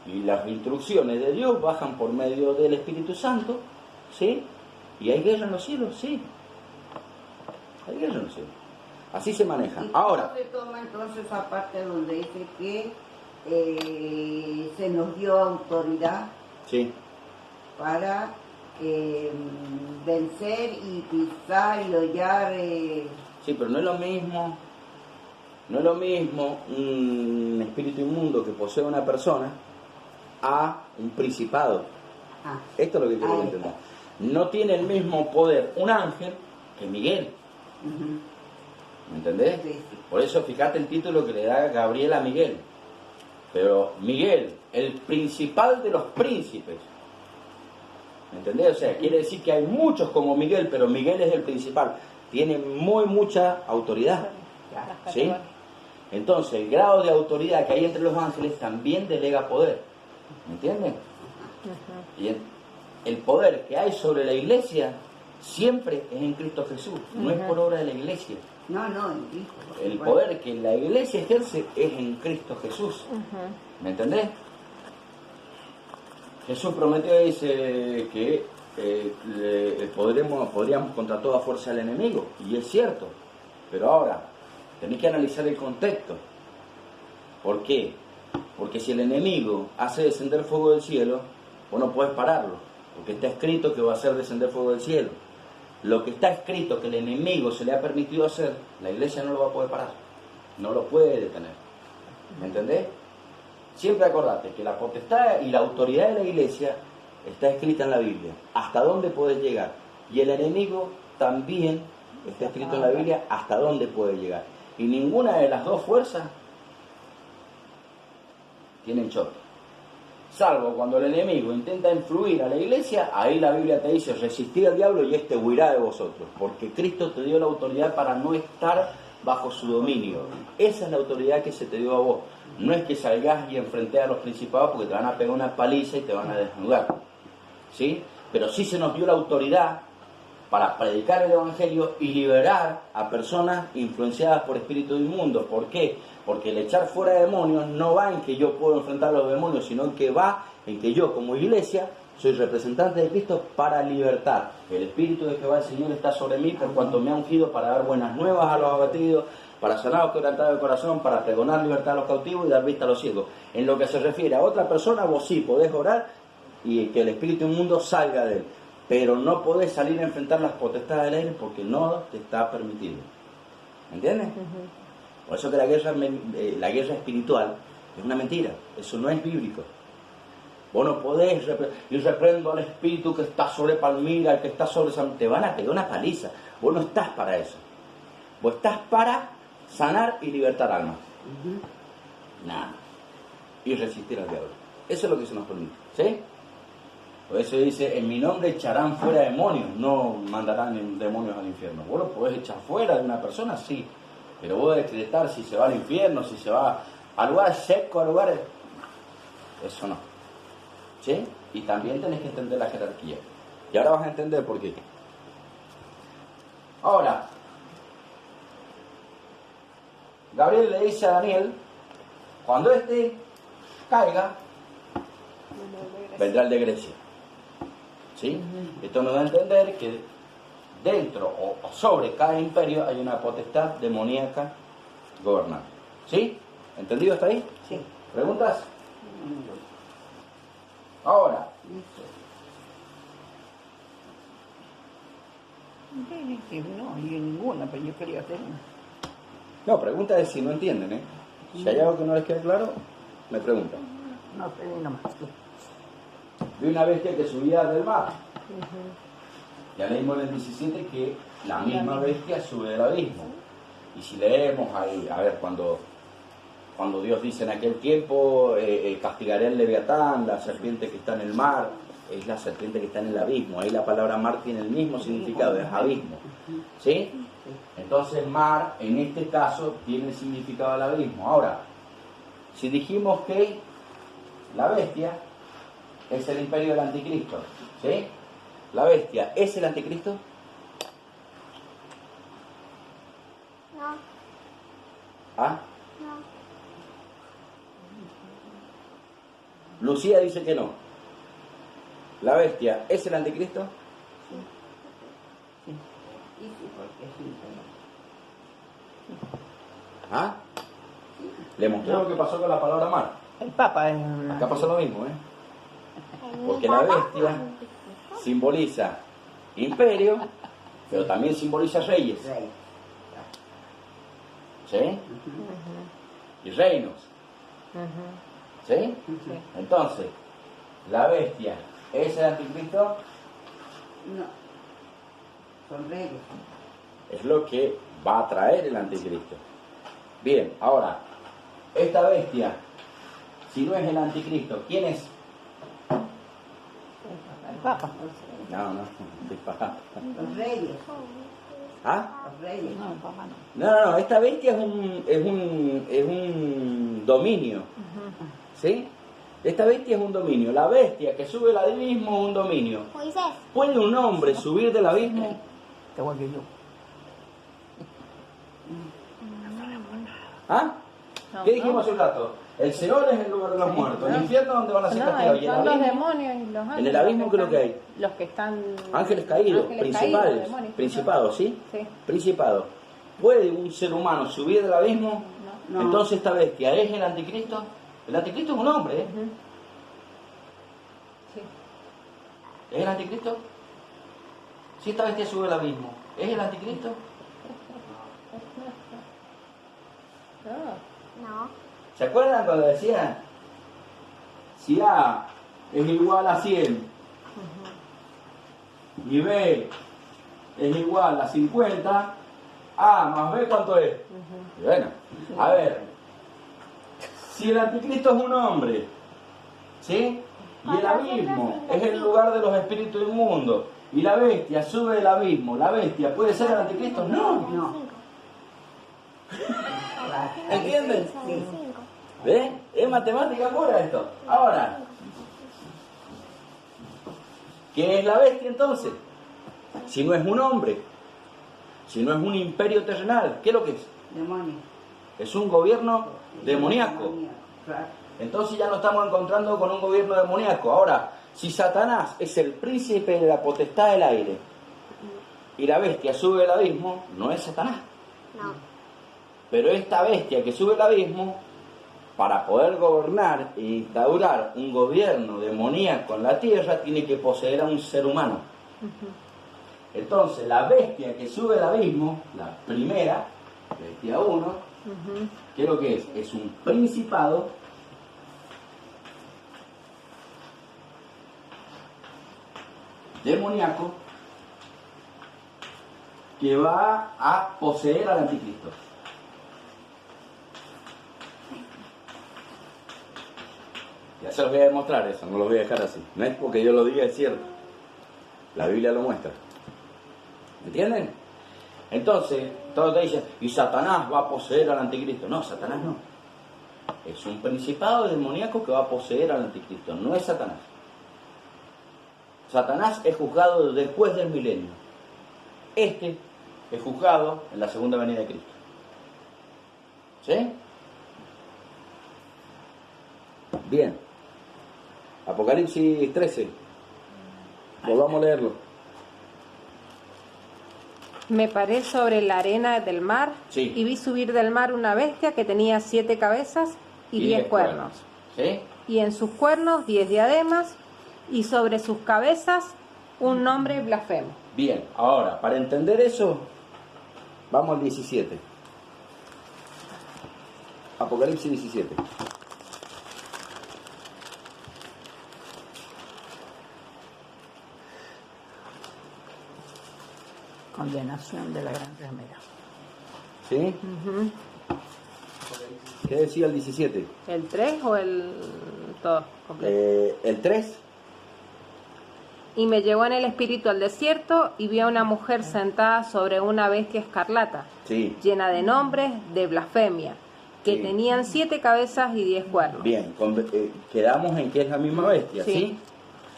S1: Y las instrucciones de Dios bajan por medio del Espíritu Santo, ¿sí? Y hay guerra en los cielos, sí. Hay guerra en los cielos. Así se maneja.
S2: ¿Y
S1: Ahora,
S2: cómo se toma entonces esa parte donde dice que se nos dio autoridad
S1: sí,
S2: para vencer y pisar y hollar?
S1: sí, pero no es lo mismo. No es lo mismo un espíritu inmundo que posee una persona a un principado. Esto es lo que quiero entender. No tiene el mismo poder un ángel que Miguel. ¿Me entendés?
S2: Sí.
S1: Por eso fíjate el título que le da Gabriel a Miguel. Pero Miguel, el principal de los príncipes. ¿Me entendés? O sea, quiere decir que hay muchos como Miguel, pero Miguel es el principal. Tiene mucha autoridad. ¿Sí? Entonces, el grado de autoridad que hay entre los ángeles también delega poder. ¿Me entienden? Y el poder que hay sobre la iglesia siempre es en Cristo Jesús, no es por obra de la iglesia.
S2: No, en Cristo.
S1: El poder que la iglesia ejerce es en Cristo Jesús. ¿Me entendés? Jesús prometió, dice que podríamos contra toda fuerza al enemigo, y es cierto. Pero ahora, tenéis que analizar el contexto. ¿Por qué? Porque si el enemigo hace descender fuego del cielo, vos no podés pararlo, porque está escrito que va a hacer descender fuego del cielo. Lo que está escrito que el enemigo se le ha permitido hacer, la iglesia no lo va a poder parar, no lo puede detener. ¿Me entendés? Siempre acordate que la potestad y la autoridad de la iglesia está escrita en la Biblia. ¿Hasta dónde puedes llegar? Y el enemigo también está escrito en la Biblia hasta dónde puede llegar. Y ninguna de las dos fuerzas tienen choque. Salvo cuando el enemigo intenta influir a la iglesia, ahí la Biblia te dice, resistir al diablo y éste huirá de vosotros. Porque Cristo te dio la autoridad para no estar bajo su dominio. Esa es la autoridad que se te dio a vos. No es que salgas y enfrentes a los principados porque te van a pegar una paliza y te van a desnudar, ¿sí? Pero sí se nos dio la autoridad para predicar el Evangelio y liberar a personas influenciadas por espíritus inmundos. ¿Por qué? Porque el echar fuera demonios no va en que yo puedo enfrentar a los demonios, sino en que va en que yo como iglesia soy representante de Cristo para libertar. El Espíritu de Jehová el Señor está sobre mí por cuanto me ha ungido para dar buenas nuevas a los abatidos, para sanar a los quebrantados de corazón, para pregonar libertad a los cautivos y dar vista a los ciegos. En lo que se refiere a otra persona, vos sí podés orar y que el espíritu inmundo salga de él. Pero no podés salir a enfrentar las potestades del aire porque no te está permitido. ¿Entiendes? Por eso que la guerra espiritual es una mentira. Eso no es bíblico. Vos no podés y reprendo al espíritu que está sobre Palmira, el que está sobre San... Te van a pegar una paliza. Vos no estás para eso. Vos estás para sanar y libertar almas. Nada. Y resistir al diablo. Eso es lo que se nos permite. ¿Sí? Por eso dice, en mi nombre echarán fuera demonios, no mandarán demonios al infierno. Vos lo podés echar fuera de una persona, sí, pero vos decretar si se va al infierno, si se va a lugares secos, a lugares... Eso no. ¿Sí? Y también tenés que entender la jerarquía. Y ahora vas a entender por qué. Ahora, Gabriel le dice a Daniel, cuando éste caiga, vendrá el de Grecia. ¿Sí? Esto nos da a entender que dentro o sobre cada imperio hay una potestad demoníaca gobernante. ¿Sí? ¿Entendido hasta ahí?
S2: Sí.
S1: ¿Preguntas? Ahora,
S4: No, yo ninguna, pero yo quería hacer una.
S1: no, pregunta es si no entienden, ¿eh? Si hay algo que no les quede claro, me preguntan.
S4: No sé ni nomás.
S1: Vi una bestia que subía del mar. Ya leímos en el 17 que la misma bestia sube del abismo. Y si leemos ahí, a ver, cuando Dios dice en aquel tiempo, castigaré al Leviatán, la serpiente que está en el mar, es la serpiente que está en el abismo. Ahí la palabra mar tiene el mismo significado, es abismo. ¿Sí? Entonces mar, en este caso, tiene el significado del abismo. Ahora, si dijimos que la bestia es el imperio del anticristo, ¿sí? ¿La bestia es el anticristo?
S3: No,
S1: ¿Ah?
S3: no.
S1: Lucía dice que no. ¿La bestia es el anticristo?
S2: Y sí, porque sí.
S1: ¿Ah? Le mostré lo que pasó con la palabra mar.
S4: El Papa es
S1: Acá pasó lo mismo, ¿eh?
S3: En
S1: Porque
S3: mi
S1: la
S3: papá,
S1: bestia simboliza imperio, pero también simboliza reyes,
S2: Rey.
S1: ¿sí? Y reinos, ¿sí? Entonces, ¿la bestia es el anticristo?
S2: No. Son reyes.
S1: Es lo que va a traer el anticristo. Bien, ahora, esta bestia, si no es el anticristo, ¿quién es?
S4: el Papa.
S1: No, disparate.
S2: Los reyes.
S1: ¿Ah?
S2: Los reyes.
S4: No, el Papa no.
S1: No, esta bestia es un dominio, ¿sí? Esta bestia es un dominio. La bestia que sube del abismo es un dominio.
S3: Moisés.
S1: ¿Puede un hombre subir del abismo?
S4: Igual que yo.
S1: ¿Ah? ¿Qué dijimos hace un rato? El Seol es el lugar de los muertos. El infierno donde van a ser
S5: No,
S1: castigados. Y el
S5: son los
S1: abismo,
S5: demonios y los ángeles.
S1: en el abismo, ¿qué es lo que hay?
S5: Los que están...
S1: Ángeles caídos,
S5: ángeles
S1: principales,
S5: caídos, demonios.
S1: principados, ¿sí?
S5: Sí.
S1: Principados. ¿Puede un ser humano subir del abismo?
S2: No.
S1: Entonces esta bestia es el anticristo. El anticristo es un hombre, ¿eh?
S5: Sí.
S1: ¿Es el anticristo? Si esta bestia sube al abismo, ¿es el anticristo?
S3: No.
S1: ¿Se acuerdan cuando decían? Si A es igual a 100 y B es igual a 50, A más B, ¿cuánto es? Y bueno, a ver, si el anticristo es un hombre, ¿sí? Y el abismo es el lugar de los espíritus inmundos, y la bestia sube del abismo, ¿la bestia puede ser el anticristo? No.
S2: No.
S1: ¿Entienden?
S2: Sí.
S1: ¿Ves? Es matemática pura esto. Ahora, ¿qué es la bestia entonces? Si no es un hombre, si no es un imperio terrenal, ¿qué es lo que es?
S2: Demonio.
S1: Es un gobierno demoníaco.
S2: Claro.
S1: Entonces ya nos estamos encontrando con un gobierno demoníaco. Ahora, si Satanás es el príncipe de la potestad del aire y la bestia sube al abismo, no es Satanás.
S3: No.
S1: Pero esta bestia que sube al abismo, para poder gobernar e instaurar un gobierno demoníaco en la tierra, tiene que poseer a un ser humano. Entonces, la bestia que sube al abismo, la primera, bestia 1, ¿qué es lo que es? Es un principado demoníaco que va a poseer al anticristo. Ya se los voy a demostrar eso, no los voy a dejar así. No es porque yo lo diga, es cierto. La Biblia lo muestra. ¿Entienden? Entonces, todos te dicen, y Satanás va a poseer al anticristo. No, Satanás no. Es un principado demoníaco que va a poseer al anticristo, no es Satanás. Satanás es juzgado después del milenio. Este es juzgado en la segunda venida de Cristo. ¿Sí? Bien. Apocalipsis 13. Volvamos a leerlo.
S5: Me paré sobre la arena del mar
S1: Sí.
S5: y vi subir del mar una bestia que tenía 7 cabezas y 10 cuernos.
S1: ¿Sí?
S5: y en sus cuernos 10 diademas, y sobre sus cabezas un nombre blasfemo.
S1: Bien, ahora, para entender eso, vamos al 17. Apocalipsis 17.
S4: Condenación de la gran ramera.
S1: ¿Sí? ¿Qué decía el 17?
S5: ¿El 3 o el todo completo?
S1: El 3.
S5: Y me llevó en el espíritu al desierto y vi a una mujer sentada sobre una bestia escarlata,
S1: Sí.
S5: llena de nombres de blasfemia, que
S1: Sí.
S5: tenían 7 cabezas y 10 cuernos.
S1: Bien, quedamos en que es la misma bestia, ¿sí?
S5: Sí.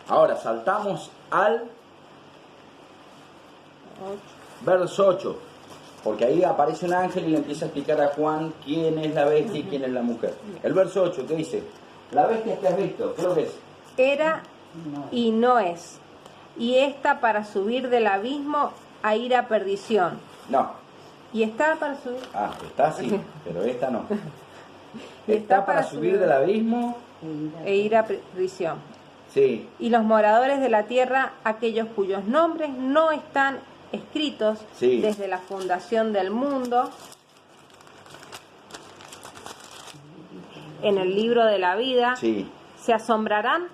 S1: Ahora saltamos al verso 8, porque ahí aparece un ángel y le empieza a explicar a Juan quién es la bestia y quién es la mujer. El verso 8, ¿qué dice? La bestia que has visto, ¿qué es lo que es?
S5: Era y no es, y está para subir del abismo a ir a perdición.
S1: No.
S5: Y está para subir.
S1: Ah, está sí, pero esta no.
S5: Y
S1: Está para subir del abismo.
S5: E ir a perdición.
S1: Sí,
S5: Y los moradores de la tierra, aquellos cuyos nombres no están escritos
S1: Sí.
S5: desde la fundación del mundo en el libro de la vida,
S1: sí.
S5: se asombrarán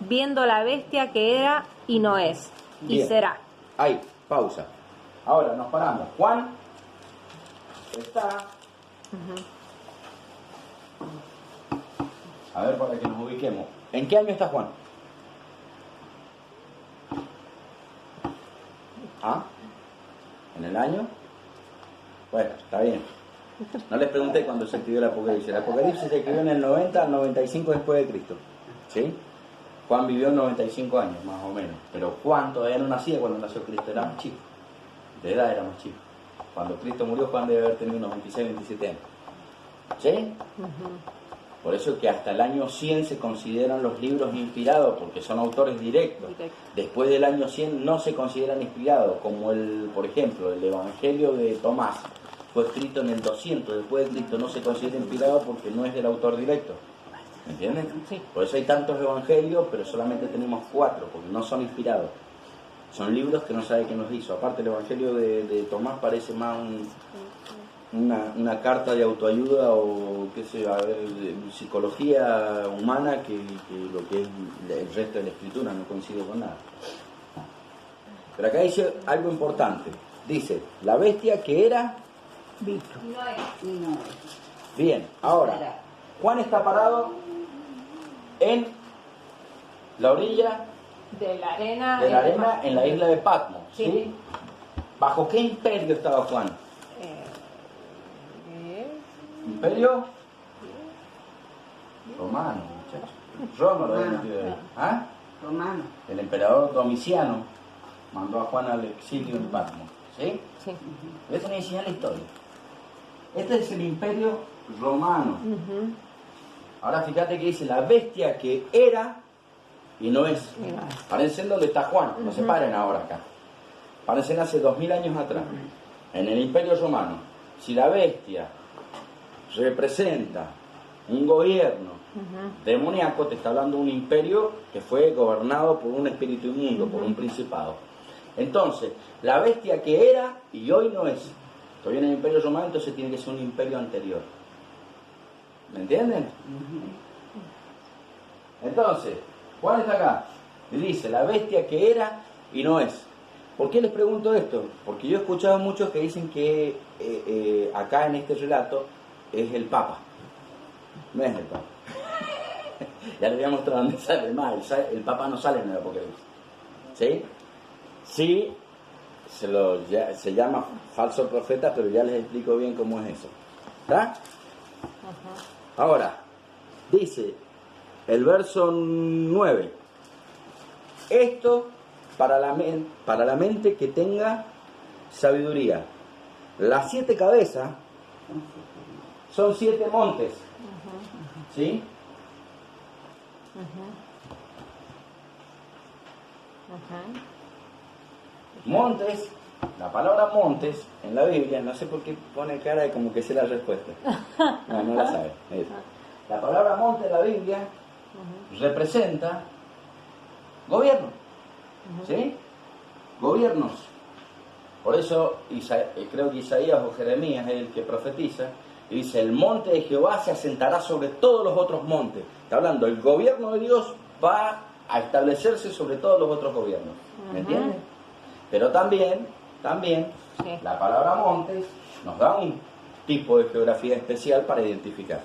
S5: viendo la bestia que era y no es, y
S1: Bien.
S5: será.
S1: Ahí, pausa. Ahora nos paramos. Juan está. A ver, para que nos ubiquemos. ¿En qué año está Juan? ¿Ah? ¿En el año? Bueno, está bien. No les pregunté cuándo se escribió el Apocalipsis. El Apocalipsis se escribió en el 90 al 95 después de Cristo. ¿Sí? Juan vivió 95 años, más o menos. Pero Juan todavía no nacía cuando nació Cristo. Era más chico. De edad era más chico. Cuando Cristo murió, Juan debe haber tenido unos 26, 27 años. ¿Sí? Por eso que hasta el año 100 se consideran los libros inspirados, porque son autores directos.
S5: Directo.
S1: Después del año 100 no se consideran inspirados, como por ejemplo, el Evangelio de Tomás fue escrito en el 200 después de Cristo, no se considera inspirado porque no es del autor directo. ¿Me entienden?
S5: Sí.
S1: Por eso hay tantos evangelios, pero solamente tenemos 4, porque no son inspirados. Son libros que no sabe quién los hizo. Aparte, el Evangelio de Tomás parece más una carta de autoayuda o qué sé yo, a ver, de psicología humana que lo que es el resto de la escritura. No coincido con nada. Pero acá dice algo importante. Dice, la bestia que era...
S4: Visto.
S1: Bien, ahora, Juan está parado en la orilla
S5: De la arena.
S1: de la arena en la isla de Patmos. ¿Sí?
S5: Sí.
S1: ¿Bajo qué imperio estaba Juan? ¿Imperio? Romano, muchachos. Roma lo había metido ahí. ¿Ah?
S2: Romano.
S1: El emperador Domiciano mandó a Juan al exilio en Patmos. ¿Sí?
S5: Sí.
S1: Voy a tener que enseñar la historia. Este es el imperio romano. Ahora fíjate que dice la bestia que era y no es. Párense donde está Juan, no se paren ahora acá. Párense hace 2000 años atrás, en el imperio romano. Si la bestia representa un gobierno demoníaco, te está hablando de un imperio que fue gobernado por un espíritu inmundo, por un principado. Entonces, la bestia que era y hoy no es. Estoy en el imperio romano, entonces tiene que ser un imperio anterior. ¿Me entienden? Entonces, Juan está acá y dice, la bestia que era y no es. ¿Por qué les pregunto esto? Porque yo he escuchado muchos que dicen que acá en este relato es el Papa. No es el Papa. Ya les voy a mostrar dónde sale más. El Papa no sale en el Apocalipsis. ¿Sí? Sí, se llama falso profeta, pero ya les explico bien cómo es eso. ¿Está? Ahora, dice el verso 9. Esto para la mente que tenga sabiduría. Las 7 cabezas son 7 montes. ¿Sí? Montes, la palabra montes en la Biblia, no sé por qué pone cara de como que sé la respuesta. No la sabe. La palabra monte en la Biblia representa gobierno. ¿Sí? Gobiernos. Por eso creo que Isaías o Jeremías es el que profetiza y dice: el monte de Jehová se asentará sobre todos los otros montes. Está hablando, el gobierno de Dios va a establecerse sobre todos los otros gobiernos. ¿Me entiendes? Pero también
S5: Sí.
S1: la palabra montes nos da un tipo de geografía especial para identificar.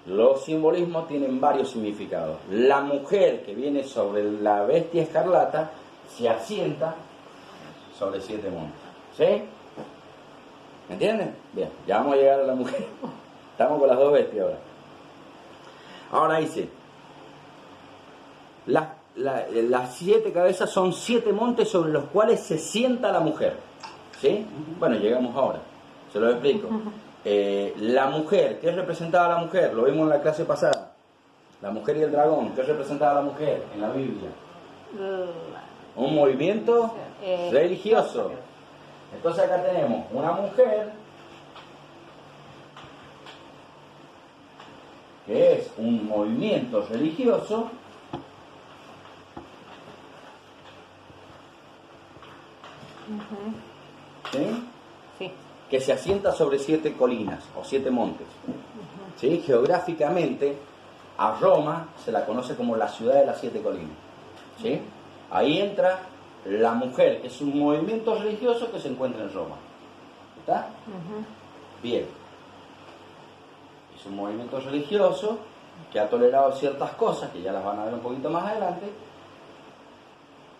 S1: Los simbolismos tienen varios significados. La mujer que viene sobre la bestia escarlata se asienta sobre 7 montes. ¿Sí? ¿Me entienden? Bien, ya vamos a llegar a la mujer. Estamos con las 2 bestias ahora. Ahora dice, las 7 cabezas son 7 montes sobre los cuales se sienta la mujer. ¿Sí? Bueno, llegamos ahora. Se lo explico. La mujer, ¿qué representaba la mujer? Lo vimos en la clase pasada. La mujer y el dragón, ¿qué representaba la mujer en la Biblia? Un movimiento religioso. Entonces acá tenemos una mujer que es un movimiento religioso ¿sí?
S5: Sí.
S1: Que se asienta sobre 7 colinas o 7 montes. ¿Sí? Geográficamente, a Roma se la conoce como la ciudad de las 7 colinas. ¿Sí? Ahí entra la mujer, que es un movimiento religioso que se encuentra en Roma. ¿Está? Bien. Es un movimiento religioso que ha tolerado ciertas cosas, que ya las van a ver un poquito más adelante,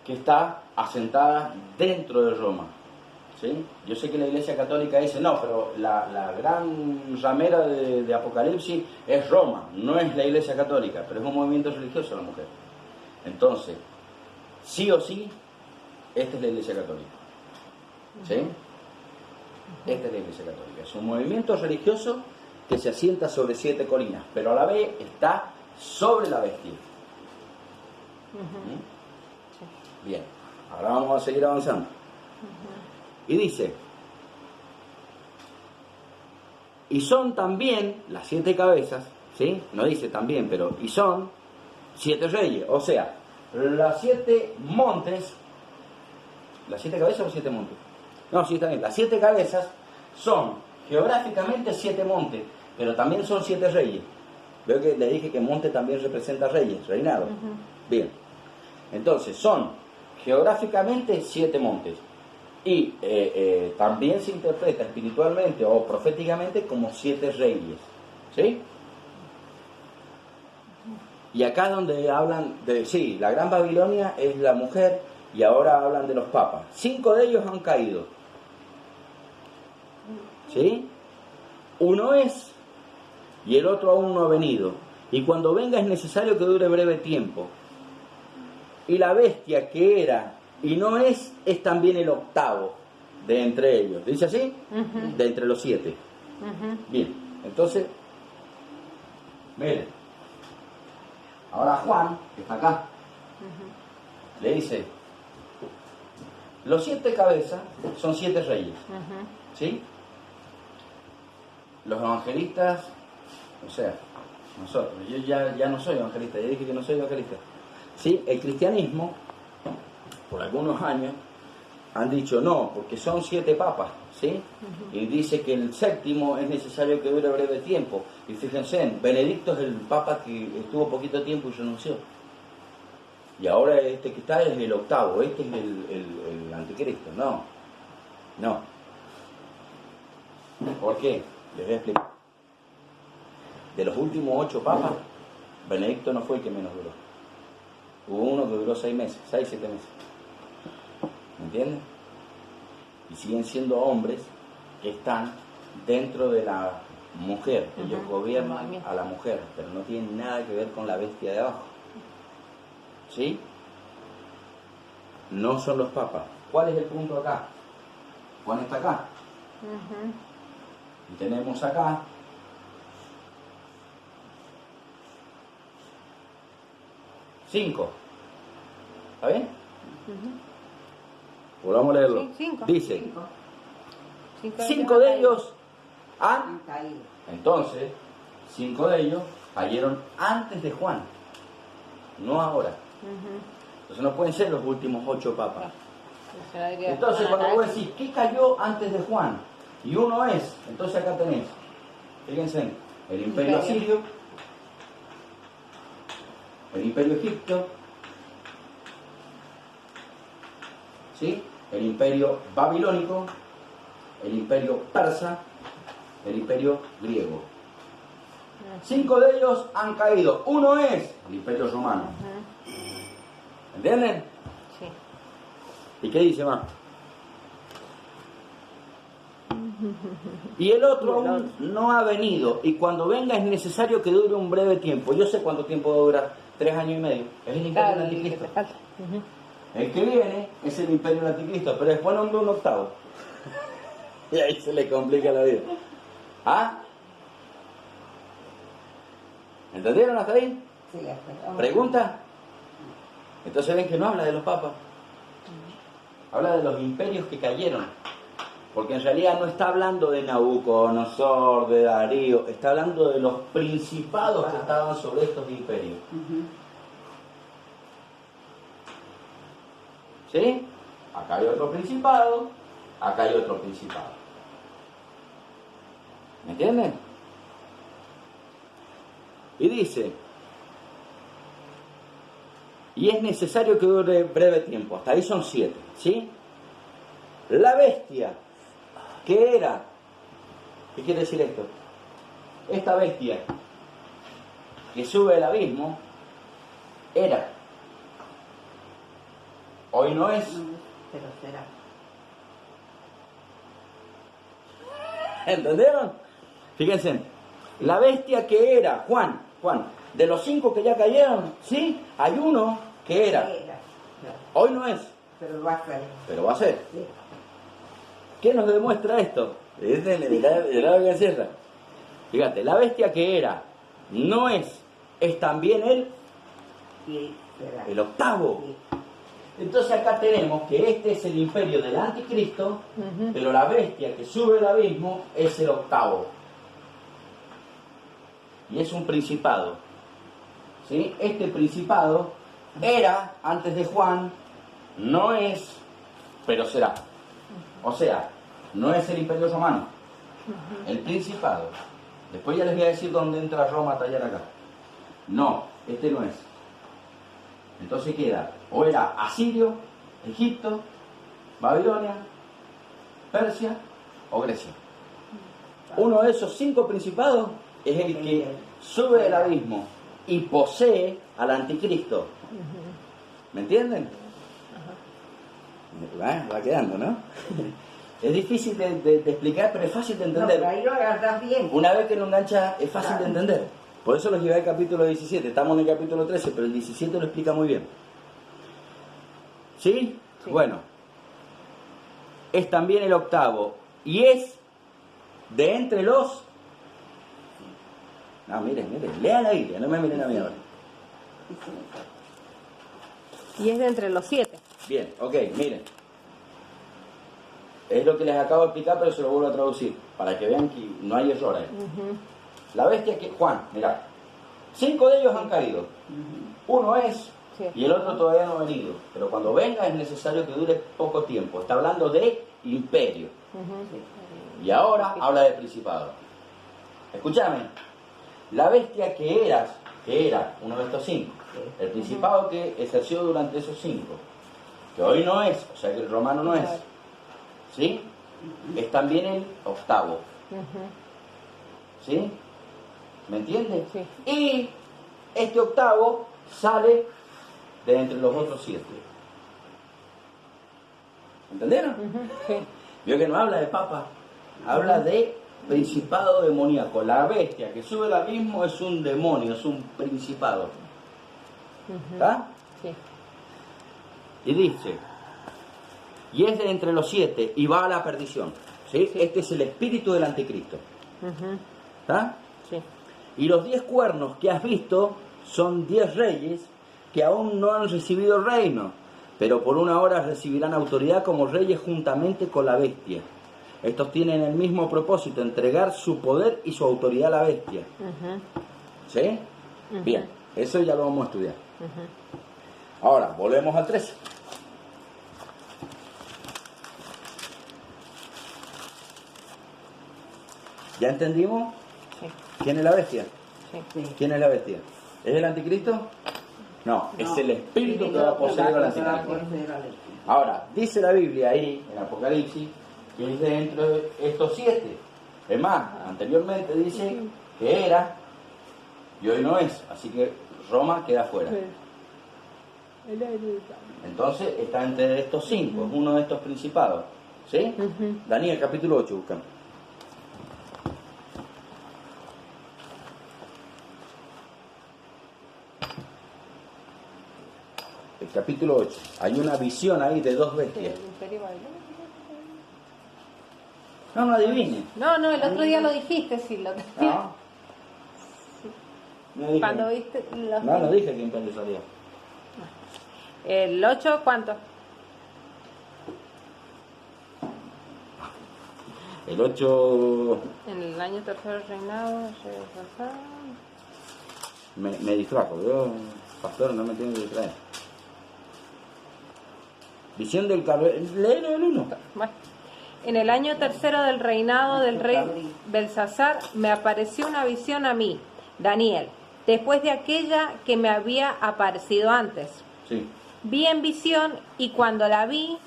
S1: que está asentada dentro de Roma. ¿Sí? Yo sé que la Iglesia Católica dice, no, pero la gran ramera de Apocalipsis es Roma, no es la Iglesia Católica, pero es un movimiento religioso la mujer. Entonces, sí o sí, esta es la Iglesia Católica. ¿Sí? Esta es la Iglesia Católica. Es un movimiento religioso que se asienta sobre 7 colinas, pero a la vez está sobre la bestia. Bien, ahora vamos a seguir avanzando. Y dice, y son también las 7 cabezas, ¿sí? No dice también, pero y son 7 reyes. O sea, las 7 montes, ¿las 7 cabezas o 7 montes? No, sí, está bien. Las 7 cabezas son geográficamente 7 montes, pero también son 7 reyes. Veo que le dije que monte también representa reyes, reinado. Bien, entonces son geográficamente 7 montes. Y también se interpreta espiritualmente o proféticamente como 7 reyes. ¿Sí? Y acá donde hablan de, sí, la Gran Babilonia es la mujer y ahora hablan de los papas. 5 de ellos han caído. ¿Sí? Uno es y el otro aún no ha venido. Y cuando venga es necesario que dure breve tiempo. Y la bestia que era y no es también el octavo de entre ellos. ¿Dice así? De entre los 7. Bien, entonces, miren. Ahora Juan, que está acá, le dice, los 7 cabezas son 7 reyes. ¿Sí? Los evangelistas, o sea, nosotros, yo ya no soy evangelista, ya dije que no soy evangelista. ¿Sí? El cristianismo, por algunos años, han dicho no, porque son 7 papas, ¿sí? Y dice que el 7º es necesario que dure breve tiempo. Y fíjense, Benedicto es el papa que estuvo poquito tiempo y renunció. Y ahora este que está es el 8º, este es el anticristo. No. ¿Por qué? Les voy a explicar. De los últimos 8 papas, Benedicto no fue el que menos duró. Hubo uno que duró 6 meses, 6, 7 meses. ¿Me entienden? Y siguen siendo hombres que están dentro de la mujer. Ellos gobiernan a la mujer, pero no tienen nada que ver con la bestia de abajo. ¿Sí? No son los papas. ¿Cuál es el punto acá? Juan está acá. Y tenemos acá cinco. ¿Está bien? Volvamos a leerlo.
S5: Sí, 5.
S1: Dice, 5 de ellos han
S2: caído.
S1: Entonces, 5 de ellos cayeron antes de Juan, no ahora. Entonces no pueden ser los últimos 8 papas. Entonces cuando vos decís, ¿qué cayó antes de Juan? Y uno es, entonces acá tenés, fíjense, el imperio asirio, el imperio egipcio, ¿sí? El imperio babilónico, el imperio persa, el imperio griego. 5 de ellos han caído. Uno es el imperio romano. ¿Entienden?
S5: Sí.
S1: ¿Y qué dice más? Y el otro aún no ha venido, y cuando venga es necesario que dure un breve tiempo. Yo sé cuánto tiempo dura, 3 años y medio. Es el imperio del anticristo. El que viene es el imperio del anticristo, pero después no un octavo. Y ahí se le complica la vida. ¿Ah? ¿Entendieron hasta ahí?
S2: Sí,
S1: ¿Pregunta? Entonces ven que no habla de los papas. Habla de los imperios que cayeron. Porque en realidad no está hablando de Nabucodonosor, de Darío, está hablando de los principados que estaban sobre estos imperios. ¿Sí? Acá hay otro principado, acá hay otro principado. ¿Me entienden? Y dice, y es necesario que dure breve tiempo, hasta ahí son 7, ¿sí? La bestia, que era, ¿qué quiere decir esto? Esta bestia que sube el abismo, era, hoy no es,
S2: pero será.
S1: ¿entendieron? Fíjense, la bestia que era, Juan, de los 5 que ya cayeron, ¿sí? Hay uno que era, hoy no es,
S2: Pero va a ser.
S1: pero va a ser.
S2: Sí.
S1: ¿Qué nos demuestra esto? Mirá lo que cierra. Fíjate, la bestia que era, no es también
S2: Sí, será.
S1: el octavo.
S2: Sí.
S1: Entonces acá tenemos que este es el imperio del anticristo, pero la bestia que sube el abismo es el octavo. Y es un principado. ¿Sí? Este principado era antes de Juan, no es, pero será. O sea, no es el imperio romano, el principado. Después ya les voy a decir dónde entra Roma a tallar acá. No, este no es. Entonces queda, o era Asirio, Egipto, Babilonia, Persia o Grecia. Uno de esos 5 principados es el que sube el abismo y posee al anticristo. ¿Me entienden? Va quedando, ¿no? Es difícil de explicar, pero es fácil de
S2: No,
S1: entender.
S2: pero ahí lo agarras bien.
S1: Una vez que lo engancha, es fácil de entender. Por eso los llevé al capítulo 17. Estamos en el capítulo 13, pero el 17 lo explica muy bien. ¿Sí?
S5: Sí.
S1: Bueno. Es también el octavo. Y es de entre los... No, miren, lean la Biblia, no me miren a mí ahora.
S5: Y es de entre los 7.
S1: Bien, ok, miren. Es lo que les acabo de explicar, pero se lo vuelvo a traducir, para que vean que no hay error ahí. La bestia que... Juan, mirá. 5 de ellos han caído. Uno es,
S5: Sí.
S1: y el otro todavía no ha venido. Pero cuando venga es necesario que dure poco tiempo. Está hablando de imperio. Y ahora habla de principado. Escúchame. La bestia que era uno de estos 5. El principado que ejerció durante esos 5. Que hoy no es, o sea que el romano no es. ¿Sí? Es también el octavo. ¿Sí? ¿Me entiendes?
S5: Sí.
S1: Y este octavo sale de entre los otros 7. ¿Entendieron?
S5: Sí.
S1: Vio que no habla de papa, habla de principado demoníaco. La bestia que sube el abismo es un demonio, es un principado. ¿Está?
S5: Sí.
S1: Y dice, y es de entre los 7 y va a la perdición. ¿Sí? Este es el espíritu del anticristo. ¿Está?
S5: Sí.
S1: Y los 10 cuernos que has visto son 10 reyes que aún no han recibido reino, pero por una hora recibirán autoridad como reyes juntamente con la bestia. Estos tienen el mismo propósito, entregar su poder y su autoridad a la bestia. ¿Sí? Bien, eso ya lo vamos a estudiar. Ahora, volvemos al 13. ¿Ya entendimos
S5: Sí,
S1: quién es la bestia?
S5: sí.
S1: ¿Quién es la bestia? ¿Es el anticristo? No, es el espíritu que va a poseer al anticristo. Ahora, dice la Biblia ahí, en Apocalipsis, que es dentro de estos 7. Es más, anteriormente dice que era y hoy no es. Así que Roma queda fuera. Entonces está entre estos 5, es uno de estos principados. ¿Sí? Daniel, capítulo 8, buscamos. El capítulo 8. Hay una visión ahí de 2 bestias. No adivine.
S5: No, el otro día lo dijiste, sí, lo
S1: No. No dije,
S5: Cuando viste los...
S1: no dije que imperio salía.
S5: El 8, ¿cuánto?
S1: El 8
S5: En el año tercero del reinado,
S1: me distrajo. Yo, pastor, no me tengo que distraer. Visión del cabello. Léelo el 1.
S5: bueno. En el año tercero del reinado del rey Belsasar me apareció una visión a mí, Daniel, después de aquella que me había aparecido antes.
S1: Sí.
S5: Vi en visión y cuando la vi,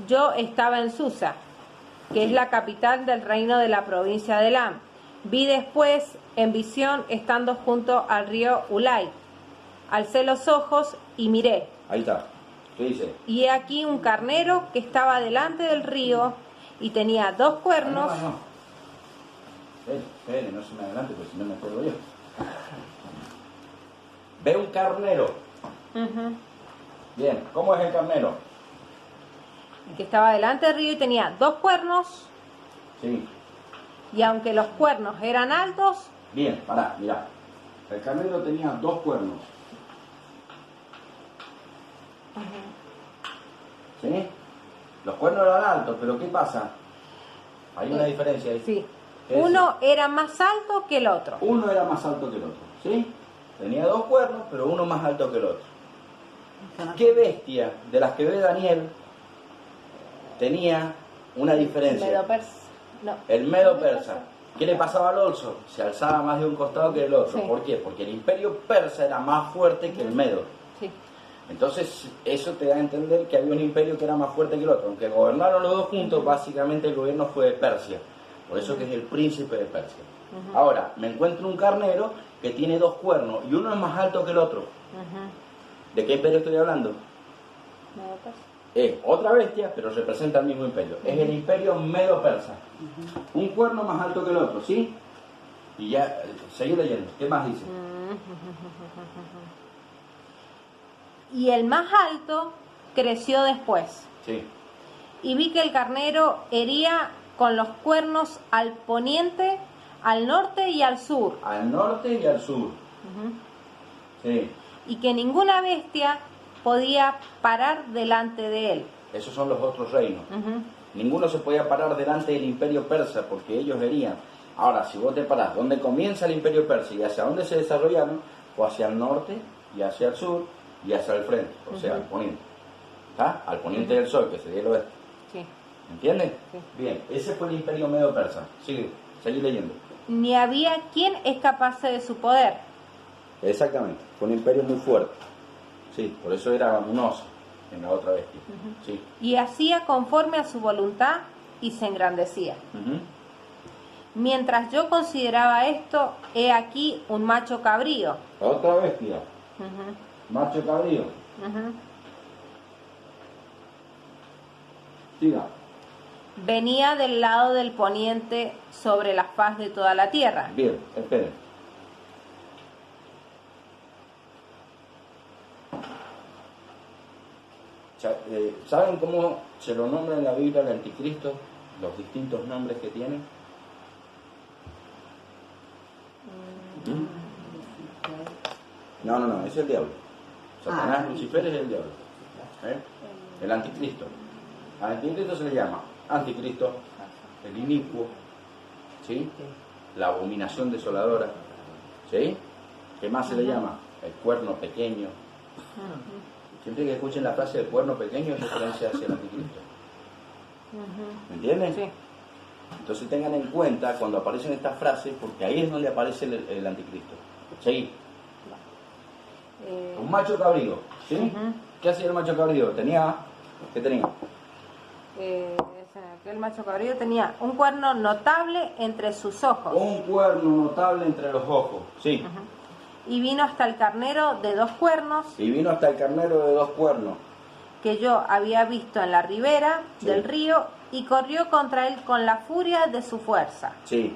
S5: yo estaba en Susa, que es la capital del reino de la provincia de Elam. Vi después en visión estando junto al río Ulai. Alcé los ojos y miré.
S1: Ahí está. ¿Qué dice?
S5: Y he aquí un carnero que estaba delante del río y tenía 2 cuernos.
S1: No. Espere, no se me adelante, porque si no me acuerdo yo. Ve un carnero.
S5: Ujú.
S1: Bien, ¿cómo es el carnero?
S5: Que estaba delante del río y tenía 2 cuernos,
S1: Sí.
S5: y aunque los cuernos eran altos,
S1: Bien, pará, mirá. El carnero tenía 2 cuernos. ¿Sí? Los cuernos eran altos, pero ¿qué pasa? Hay una diferencia ahí.
S5: sí,
S1: ¿Qué es?
S5: uno era más alto que el otro.
S1: Uno era más alto que el otro, ¿sí? Tenía 2 cuernos, pero uno más alto que el otro. ¿Qué bestia de las que ve Daniel tenía una diferencia?
S5: No.
S1: El medo persa. ¿Qué le pasaba al orso? Se alzaba más de un costado que el otro.
S5: Sí.
S1: ¿Por qué? Porque el imperio persa era más fuerte que el medo.
S5: Sí.
S1: Entonces, eso te da a entender que había un imperio que era más fuerte que el otro. Aunque gobernaron los dos juntos, básicamente el gobierno fue de Persia. Por eso que es el príncipe de Persia. Ahora, me encuentro un carnero que tiene 2 cuernos y uno es más alto que el otro. ¿De qué imperio estoy hablando? Es otra bestia, pero representa el mismo imperio. Es el imperio medo-persa. Un cuerno más alto que el otro, ¿sí? Y ya, seguí leyendo. ¿Qué más dice?
S5: Y el más alto creció después.
S1: Sí.
S5: Y vi que el carnero hería con los cuernos al poniente, al norte y al sur.
S1: Al norte y al sur. Sí.
S5: Y que ninguna bestia podía parar delante de él.
S1: Esos son los otros reinos. Ninguno se podía parar delante del imperio persa porque ellos herían. Ahora, si vos te parás, ¿dónde comienza el imperio persa y hacia dónde se desarrollaron? O hacia el norte y hacia el sur y hacia el frente, o sea, al poniente. ¿Está? Al poniente del sol, que sería el oeste.
S5: Sí.
S1: ¿Entienden?
S5: Sí.
S1: Bien, ese fue el imperio medo persa. Sigue, seguí leyendo.
S5: Ni había quien escapase de su poder.
S1: Exactamente, fue un imperio muy fuerte. Sí, por eso era un oso en la otra bestia. Sí.
S5: Y hacía conforme a su voluntad y se engrandecía. Mientras yo consideraba esto, he aquí un macho cabrío.
S1: Otra bestia, macho cabrío. Siga.
S5: Venía del lado del poniente sobre la faz de toda la tierra.
S1: Bien, esperen. ¿Saben cómo se lo nombra en la Biblia el anticristo? Los distintos nombres que tiene. No, es el diablo. Satanás, Lucifer es el diablo. El anticristo. Al anticristo se le llama anticristo, el inicuo, ¿sí? La abominación desoladora, ¿sí? ¿Qué más se le llama? El cuerno pequeño. Siempre que escuchen la frase del cuerno pequeño es referencia hacia el anticristo. ¿Me entienden?
S5: Sí.
S1: Entonces tengan en cuenta cuando aparecen estas frases, porque ahí es donde aparece el anticristo. Seguí. Un macho cabrío, ¿sí? ¿Qué hacía el macho cabrío? ¿Qué tenía?
S5: Aquel macho cabrío tenía un cuerno notable entre sus ojos.
S1: Un cuerno notable entre los ojos, sí.
S5: Y vino hasta el carnero de 2 cuernos
S1: Y vino hasta el carnero de 2 cuernos.
S5: que yo había visto en la ribera del río y corrió contra él con la furia de su fuerza.
S1: Sí,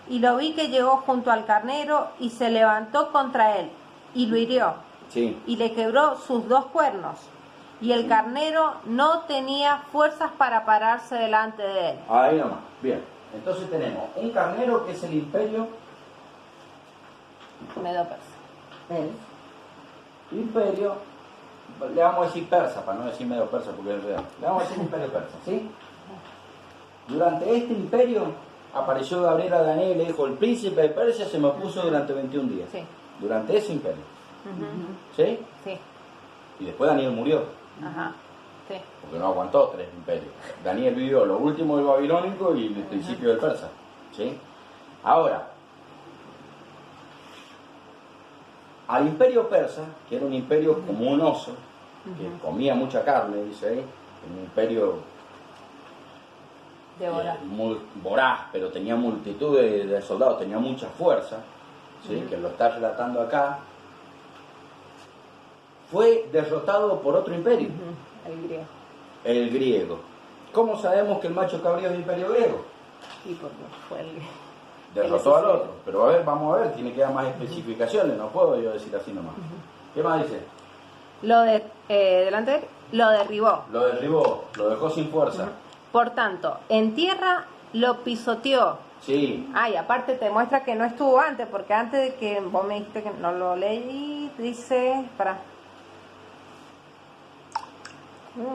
S5: Y lo vi que llegó junto al carnero y se levantó contra él y lo hirió
S1: sí.
S5: y le quebró sus 2 cuernos. Y el carnero no tenía fuerzas para pararse delante de él.
S1: Ahí nomás. Bien. Entonces tenemos un carnero que es el imperio.
S5: Medo-persa.
S1: Imperio. Le vamos a decir persa, para no decir medio persa porque es real. Le vamos a decir imperio persa, ¿sí? Durante este imperio apareció Gabriel a Daniel y le dijo: el príncipe de Persia se me opuso durante 21 días.
S5: Sí.
S1: Durante ese imperio. ¿Sí?
S5: Sí.
S1: Y después Daniel murió.
S5: Ajá. Sí.
S1: Porque no aguantó 3 imperios. Daniel vivió lo último del babilónico y el principio del persa. ¿Sí? Ahora, al imperio persa, que era un imperio como un oso, que comía mucha carne, dice ahí, un imperio muy voraz, pero tenía multitud de soldados, tenía mucha fuerza, ¿sí? Que lo está relatando acá, fue derrotado por otro imperio,
S5: El griego.
S1: el griego. ¿Cómo sabemos que el macho cabrío es el imperio griego?
S5: Sí, porque fue el
S1: Derrotó al otro, pero a ver, vamos a ver, tiene que dar más especificaciones, no puedo yo decir así nomás. ¿Qué más dice?
S5: Lo derribó.
S1: Lo derribó, lo dejó sin fuerza.
S5: Por tanto, en tierra lo pisoteó.
S1: Sí,
S5: Ah, y aparte te muestra que no estuvo antes, porque antes de que vos me dijiste que no lo leí, dice,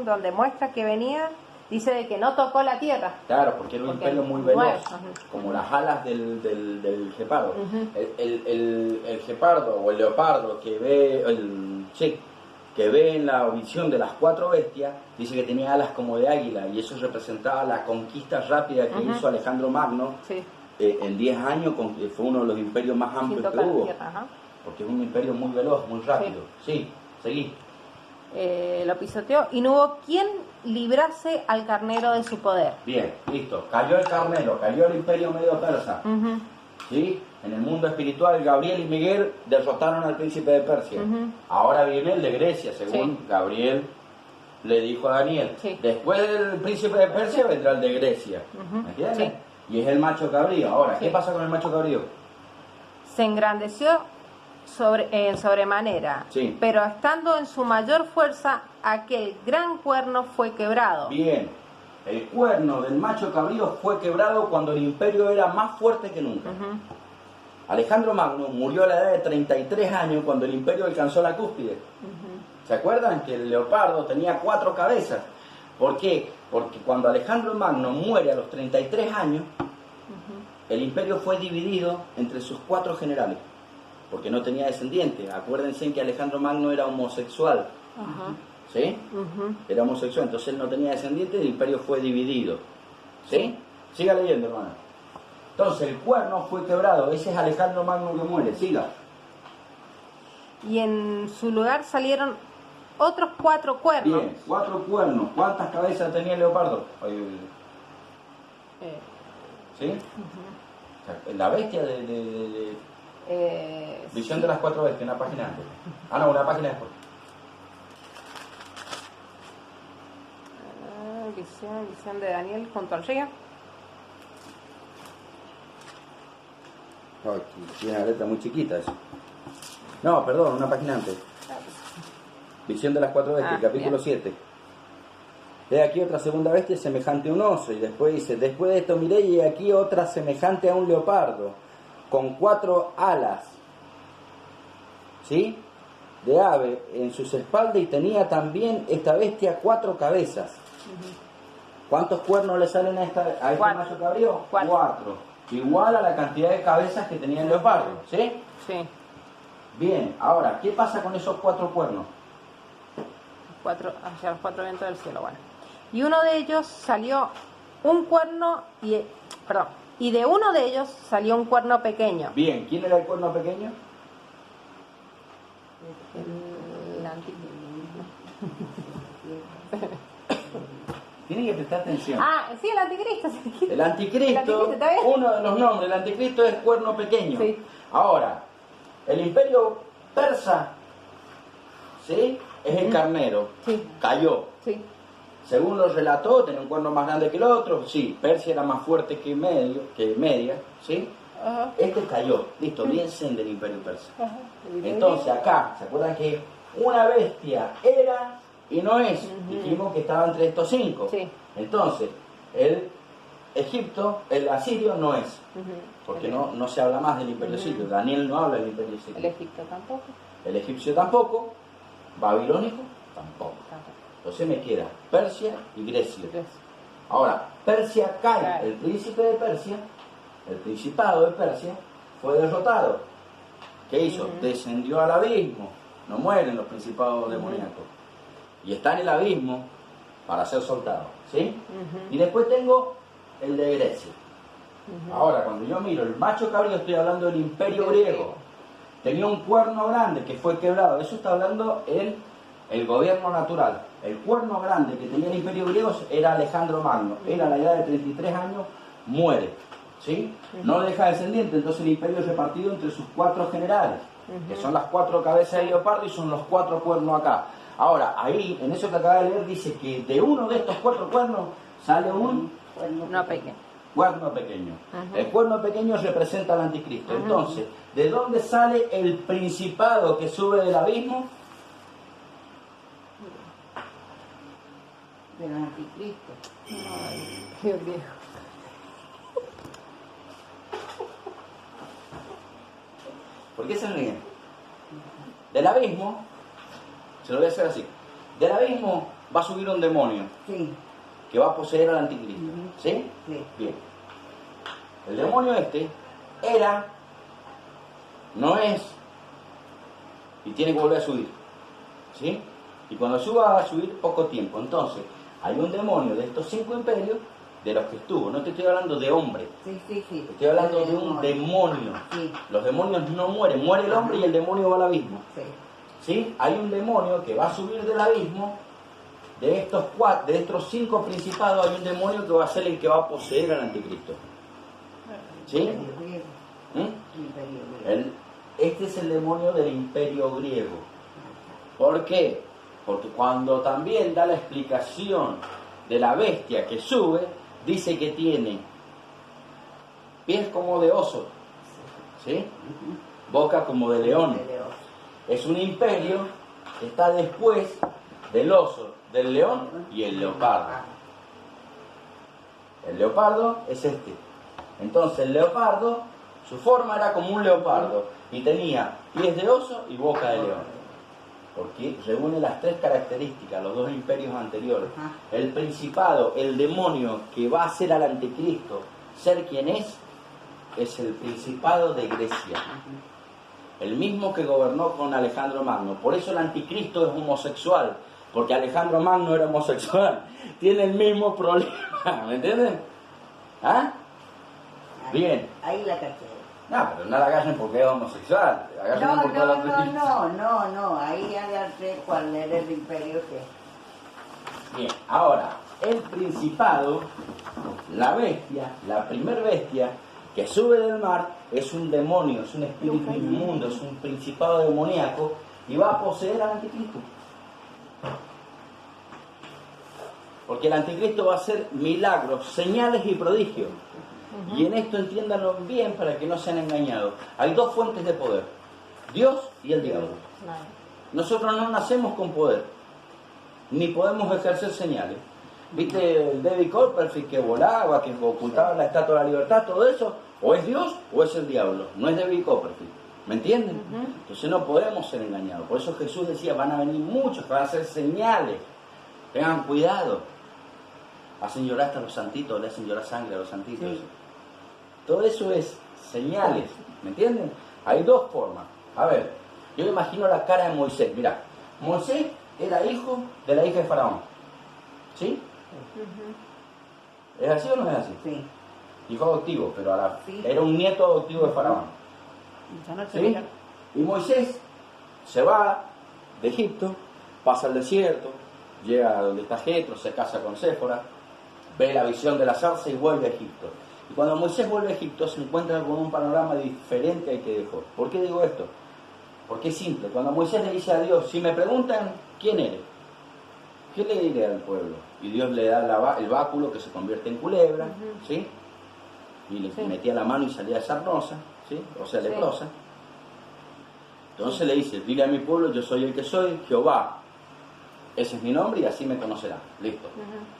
S5: donde muestra que venía, dice de que no tocó la tierra.
S1: claro, porque era un
S5: Porque
S1: imperio muy
S5: nuevo,
S1: veloz,
S5: ajá.
S1: como las alas del gepardo. El gepardo o el leopardo que ve en la visión de las 4 bestias, dice que tenía alas como de águila, y eso representaba la conquista rápida que hizo Alejandro Magno.
S5: Sí.
S1: En 10 años fue uno de los imperios más
S5: Sin
S1: amplios que
S5: tocar
S1: hubo,
S5: tierra, ajá.
S1: porque es un imperio muy veloz, muy rápido. Sí, seguí.
S5: Lo pisoteó y no hubo quien librase al carnero de su poder.
S1: Bien, listo. Cayó el carnero, cayó el imperio medio persa. ¿Sí? En el mundo espiritual, Gabriel y Miguel derrotaron al príncipe de Persia. Ahora viene el de Grecia, según Gabriel le dijo a Daniel.
S5: Sí.
S1: Después del príncipe de Persia vendrá el de Grecia. ¿Me entiendes?
S5: Sí.
S1: Y es el macho cabrío. Ahora, ¿qué
S5: Sí.
S1: pasa con el macho cabrío?
S5: Se engrandeció en sobremanera,
S1: Sí.
S5: pero estando en su mayor fuerza, aquel gran cuerno fue quebrado.
S1: Bien. El cuerno del macho cabrío fue quebrado cuando el imperio era más fuerte que nunca. Alejandro Magno murió a la edad de 33 años cuando el imperio alcanzó la cúspide. ¿Se acuerdan que el leopardo tenía 4 cabezas? ¿Por qué? Porque cuando Alejandro Magno muere a los 33 años, el imperio fue dividido entre sus 4 generales, porque no tenía descendientes. Acuérdense que Alejandro Magno era homosexual. ¿Sí? Era homosexual, entonces él no tenía descendientes y el imperio fue dividido. ¿Sí? Siga leyendo, hermano. Entonces el cuerno fue quebrado, ese es Alejandro Magno que muere, siga.
S5: Y en su lugar salieron otros 4 cuernos.
S1: Bien, 4 cuernos. ¿Cuántas cabezas tenía el leopardo? ¿Sí? O sea, la bestia de Visión de las 4 bestias, una página antes. Ah, no, una página después.
S5: Visión de Daniel junto al río.
S1: Ay, tiene una letra muy chiquita eso. No, perdón, una página antes. Visión de las 4 bestias, capítulo 7. He aquí otra segunda bestia semejante a un oso. Y después dice: después de esto miré y he aquí otra semejante a un leopardo, con 4 alas, ¿sí?, de ave en sus espaldas, y tenía también esta bestia 4 cabezas. ¿Cuántos cuernos le salen a este macho cabrío? 4. Igual a la cantidad de cabezas que tenía el leopardo, ¿sí?
S5: Sí.
S1: Bien, ahora, ¿qué pasa con esos 4 cuernos?
S5: Hacia los 4 vientos del cielo, bueno. Y uno de ellos salió un cuerno y de uno de ellos salió un cuerno pequeño.
S1: Bien, ¿quién era el cuerno pequeño?
S5: El anticristo.
S1: Tienen que prestar atención.
S5: Ah, sí, el anticristo.
S1: El anticristo,
S5: ¿está bien?
S1: uno de los nombres, el anticristo es cuerno pequeño.
S5: Sí.
S1: Ahora, el imperio persa, ¿sí? Es el carnero.
S5: Sí.
S1: Cayó.
S5: Sí.
S1: Según lo relató, tenía un cuerno más grande que el otro. Sí, Persia era más fuerte que Media, ¿sí?
S5: Ajá.
S1: Este cayó. Listo, bien zen del imperio persa.
S5: Ajá.
S1: Entonces acá, ¿se acuerdan que una bestia era y no es? Dijimos que estaba entre estos 5.
S5: Sí.
S1: Entonces, el asirio no es, porque no se habla más del imperio sirio. Daniel no habla del imperio sirio.
S5: El Egipto tampoco.
S1: El egipcio tampoco, babilónico tampoco. Entonces me queda Persia y Grecia. Ahora, Persia cae, el príncipe de Persia, el principado de Persia, fue derrotado. ¿Qué hizo? Descendió al abismo. No mueren los principados demoníacos. Y está en el abismo para ser soltado. ¿Sí? Y después tengo el de Grecia. Ahora, cuando yo miro el macho cabrío, estoy hablando del imperio griego. Tenía un cuerno grande que fue quebrado. Eso está hablando el gobierno natural. El cuerno grande que tenía el imperio griego era Alejandro Magno. Él a la edad de 33 años muere. ¿Sí? No deja descendiente, entonces el imperio es repartido entre sus 4 generales, que son las 4 cabezas de leopardo y son los 4 cuernos acá. Ahora, ahí, en eso que acaba de leer, dice que de uno de estos 4 cuernos sale un
S5: No pequeño.
S1: cuerno pequeño. El cuerno pequeño representa al anticristo. Entonces, ¿de dónde sale el principado que sube del abismo?
S2: Del anticristo.
S5: Dios mío.
S1: ¿Por qué se ríen? Del abismo, se lo voy a hacer así, del abismo va a subir un demonio
S2: Sí.
S1: que va a poseer al anticristo. ¿Sí?
S2: Sí.
S1: Bien. El demonio este era, no es, y tiene que volver a subir. ¿Sí? Y cuando suba va a subir poco tiempo. Entonces, hay un demonio de estos 5 imperios de los que estuvo. No te estoy hablando de hombre.
S2: Sí.
S1: Estoy hablando de un demonio.
S2: Sí.
S1: Los demonios no mueren. Muere el hombre y el demonio va al abismo.
S2: Sí.
S1: ¿Sí? Hay un demonio que va a subir del abismo. De estos 5 principados hay un demonio que va a ser el que va a poseer al anticristo. ¿Sí?
S2: Imperio griego.
S1: ¿Mm?
S2: Imperio griego.
S1: Este es el demonio del imperio griego. ¿Por qué? Porque cuando también da la explicación de la bestia que sube, dice que tiene pies como de oso, ¿sí? Boca como de león. Es un imperio que está después del oso, del león y el leopardo. El leopardo es este. Entonces el leopardo, su forma era como un leopardo y tenía pies de oso y boca de león. Porque reúne las 3 características, los 2 imperios anteriores. El principado, el demonio que va a hacer al anticristo ser quien es el principado de Grecia. El mismo que gobernó con Alejandro Magno. Por eso el anticristo es homosexual, porque Alejandro Magno era homosexual. Tiene el mismo problema, ¿me entienden? ¿Ah? Bien.
S2: Ahí la caché.
S1: No, pero no la agarren porque es homosexual. Agárrenla por todas las
S2: No, ahí agarré cuál era el imperio que...
S1: Bien, ahora, el principado, la bestia, la primer bestia que sube del mar, es un demonio, es un espíritu inmundo, es un principado demoníaco y va a poseer al anticristo. Porque el anticristo va a hacer milagros, señales y prodigios. Y en esto entiéndanlo bien para que no sean engañados. Hay 2 fuentes de poder, Dios y el diablo. Nosotros no nacemos con poder, ni podemos ejercer señales. ¿Viste el David Copperfield que volaba, que ocultaba la Estatua de la Libertad? Todo eso, o es Dios o es el diablo, no es David Copperfield. ¿Me entienden? Entonces no podemos ser engañados. Por eso Jesús decía, van a venir muchos, van a hacer señales. Tengan cuidado. Hacen llorar hasta los santitos, le hacen llorar sangre a los santitos. Sí. Todo eso es señales, ¿me entienden? Hay 2 formas. A ver, Yo me imagino la cara de Moisés. Mirá, Moisés era hijo de la hija de Faraón. ¿Sí? ¿Es así o no es así?
S2: Sí.
S1: Hijo adoptivo, pero
S2: Sí.
S1: era un nieto adoptivo de Faraón.
S4: Esa noche
S1: ¿Sí?
S4: mira,
S1: Y Moisés se va de Egipto, pasa el desierto, llega a donde está Jetro, se casa con Séfora, ve la visión de la zarza y vuelve a Egipto. Y cuando Moisés vuelve a Egipto se encuentra con un panorama diferente al que dejó. ¿Por qué digo esto? Porque es simple. Cuando Moisés le dice a Dios, si me preguntan quién eres, ¿qué le diré al pueblo? Y Dios le da el báculo que se convierte en culebra, ¿sí? Y le metía la mano y salía sarnosa, ¿sí? O sea, leprosa. Entonces le dice, dile a mi pueblo, yo soy el que soy, Jehová. Ese es mi nombre y así me conocerán. Listo.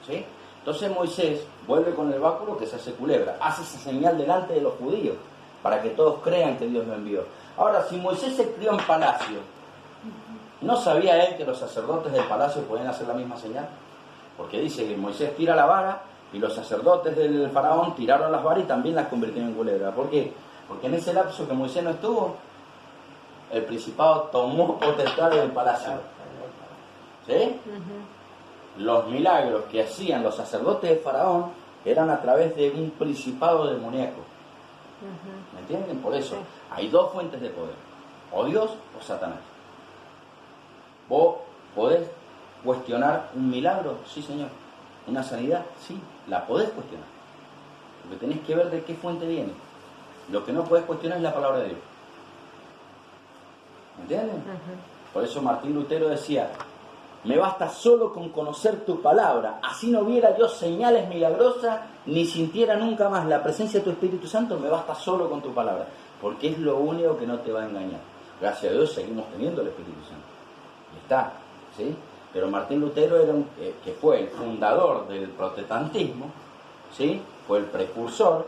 S1: ¿Sí? Entonces Moisés vuelve con el báculo que se hace culebra, hace esa señal delante de los judíos, para que todos crean que Dios lo envió. Ahora, si Moisés se crió en palacio, ¿no sabía él que los sacerdotes del palacio podían hacer la misma señal? Porque dice que Moisés tira la vara y los sacerdotes del faraón tiraron las varas y también las convirtieron en culebra. ¿Por qué? Porque en ese lapso que Moisés no estuvo, el principado tomó potestad del palacio. ¿Sí? Los milagros que hacían los sacerdotes de Faraón eran a través de un principado demoníaco. ¿Me entienden? Por eso hay dos fuentes de poder, o Dios o Satanás. ¿Vos podés cuestionar un milagro? Sí, señor. ¿Una sanidad? Sí, la podés cuestionar. Lo que tenés que ver de qué fuente viene. Lo que no podés cuestionar es la palabra de Dios. ¿Me entienden? Por eso Martín Lutero decía, me basta solo con conocer tu palabra, así no viera yo señales milagrosas, ni sintiera nunca más la presencia de tu Espíritu Santo, me basta solo con tu palabra, porque es lo único que no te va a engañar. Gracias a Dios seguimos teniendo el Espíritu Santo. Y está, ¿sí? Pero Martín Lutero era que fue el fundador del protestantismo, ¿sí? Fue el precursor,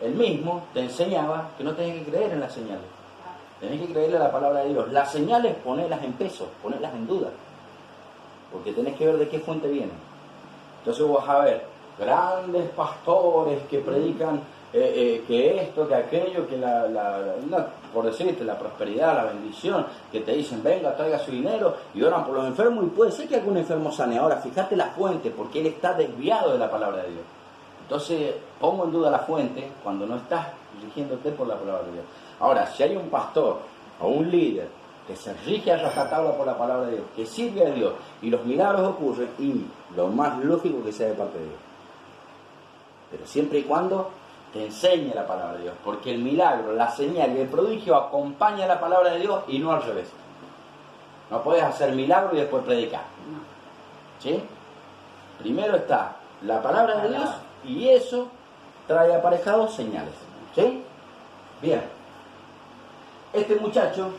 S1: él mismo te enseñaba que no tenés que creer en las señales, tenés que creerle a la palabra de Dios. Las señales ponelas en peso, ponelas en duda, porque tenés que ver de qué fuente vienen. Entonces vos vas a ver grandes pastores que predican que esto, que aquello, que por decirte, la prosperidad, la bendición, que te dicen, venga, traiga su dinero, y oran por los enfermos, y puede ser que algún enfermo sane. Ahora, fíjate la fuente, porque él está desviado de la palabra de Dios. Entonces, pongo en duda la fuente cuando no estás rigiéndote por la palabra de Dios. Ahora, si hay un pastor o un líder que se rige a rajatabla por la palabra de Dios, que sirve a Dios, y los milagros ocurren, y lo más lógico que sea de parte de Dios. Pero siempre y cuando te enseñe la palabra de Dios, porque el milagro, la señal y el prodigio acompaña la palabra de Dios y no al revés. No puedes hacer milagro y después predicar. ¿Sí? Primero está la palabra de Dios y eso trae aparejados señales. ¿Sí? Bien. Este muchacho,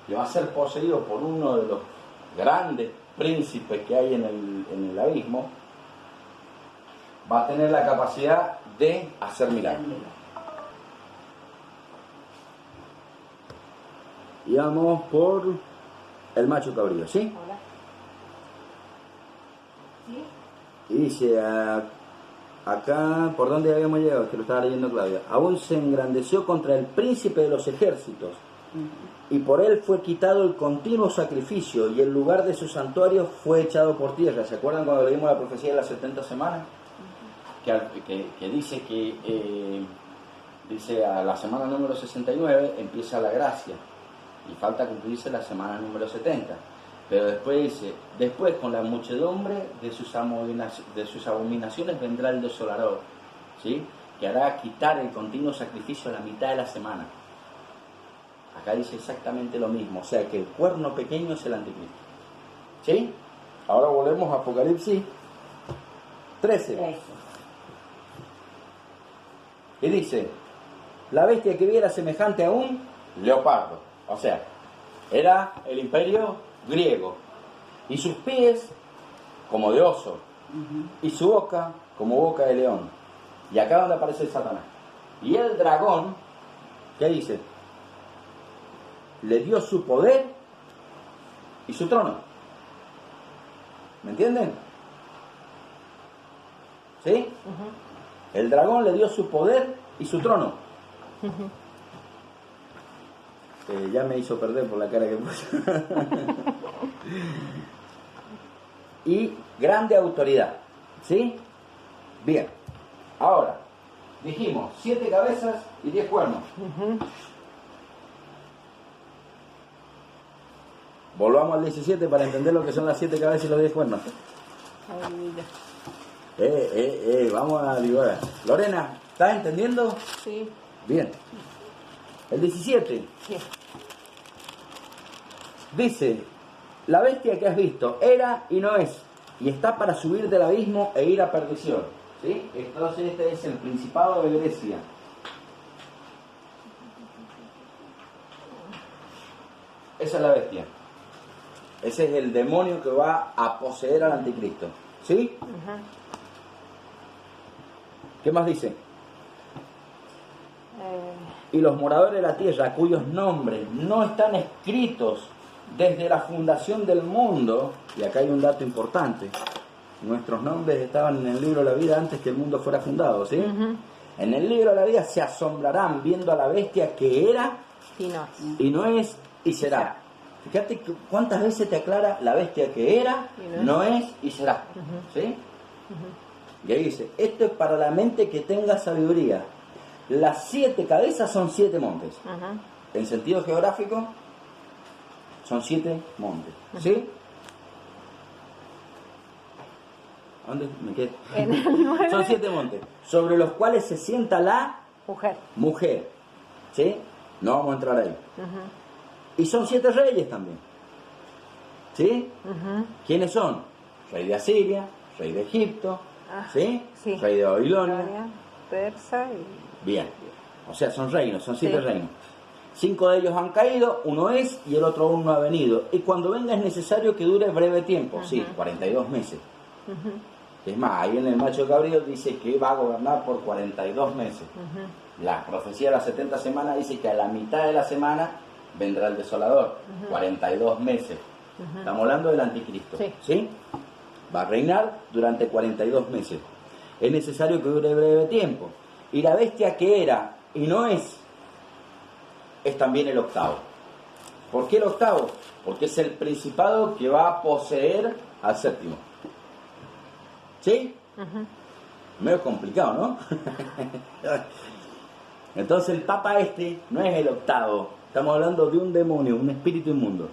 S1: que va a ser poseído por uno de los grandes príncipes que hay en el abismo, va a tener la capacidad de hacer milagros. Y vamos por el macho cabrío, ¿sí? Y dice acá, ¿por dónde habíamos llegado? Que lo estaba leyendo Claudia. Aún se engrandeció contra el príncipe de los ejércitos, y por él fue quitado el continuo sacrificio, y el lugar de su santuario fue echado por tierra. ¿Se acuerdan cuando leímos la profecía de las 70 semanas? Que dice que dice a la semana número 69 empieza la gracia y falta cumplirse la semana número 70, pero después dice, después con la muchedumbre de sus abominaciones vendrá el desolador, ¿sí? Que hará quitar el continuo sacrificio a la mitad de la semana. Acá dice exactamente lo mismo, o sea que el cuerno pequeño es el anticristo, ¿sí? Ahora volvemos a Apocalipsis 13. Y dice, la bestia que vi era semejante a un leopardo. O sea, era el imperio griego. Y sus pies como de oso. Y su boca como boca de león. Y acá donde aparece Satanás. Y el dragón, ¿qué dice? Le dio su poder y su trono. ¿Me entienden? ¿Sí? El dragón le dio su poder y su trono. ya me hizo perder por la cara que puso. Y grande autoridad. ¿Sí? Bien. Ahora, dijimos 7 cabezas y 10 cuernos. Volvamos al 17 para entender lo que son las 7 cabezas y los 10 cuernos. Vamos a divagar. Lorena, ¿estás entendiendo?
S5: Sí.
S1: Bien. El 17
S5: Sí.
S1: dice: la bestia que has visto era y no es, y está para subir del abismo e ir a perdición. ¿Sí? Entonces este es el Principado de Grecia. Esa es la bestia. Ese es el demonio que va a poseer al anticristo. ¿Sí? ¿Qué más dice? Y los moradores de la tierra, cuyos nombres no están escritos desde la fundación del mundo, y acá hay un dato importante, nuestros nombres estaban en el libro de la vida antes que el mundo fuera fundado, ¿sí? En el libro de la vida se asombrarán viendo a la bestia que era y no es y será. Fíjate cuántas veces te aclara la bestia que era, no es y será. ¿Sí? Y ahí dice, esto es para la mente que tenga sabiduría. Las 7 cabezas son 7 montes. En sentido geográfico, son 7 montes. ¿Sí? ¿Dónde me quedé?
S5: En el 9.
S1: Son 7 montes, sobre los cuales se sienta la
S5: mujer.
S1: ¿Sí? No vamos a entrar ahí. Y son 7 reyes también. ¿Sí? ¿Quiénes son? Rey de Asiria, rey de Egipto, ¿sí?
S5: Sí.
S1: Rey de Babilonia.
S5: Persa y...
S1: Bien. O sea, son reinos, son 7 reinos. 5 de ellos han caído, uno es y el otro aún no ha venido. Y cuando venga es necesario que dure breve tiempo. Sí, 42 meses. Es más, ahí en el macho cabrío dice que va a gobernar por 42 meses. La profecía de las 70 semanas dice que a la mitad de la semana vendrá el desolador. 42 meses. Estamos hablando del anticristo. ¿Sí? Va a reinar durante 42 meses. Es necesario que dure breve tiempo. Y la bestia que era y no es también el octavo. ¿Por qué el octavo? Porque es el principado que va a poseer al séptimo. ¿Sí? Medio complicado, ¿no? Entonces el papa no es el octavo. Estamos hablando de un demonio, un espíritu inmundo.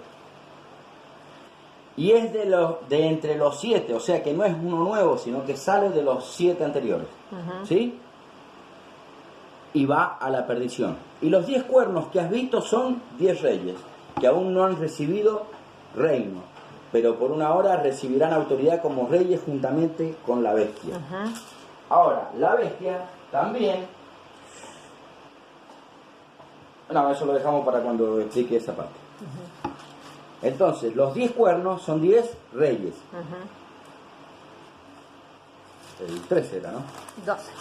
S1: Y es de entre los 7, o sea que no es uno nuevo, sino que sale de los 7 anteriores. ¿Sí? Y va a la perdición. Y los 10 cuernos que has visto son 10 reyes, que aún no han recibido reino, pero por una hora recibirán autoridad como reyes juntamente con la bestia. Ahora, la bestia también... No, eso lo dejamos para cuando explique esa parte. Entonces, los 10 cuernos son 10 reyes. El 13 era, ¿no?
S5: 12.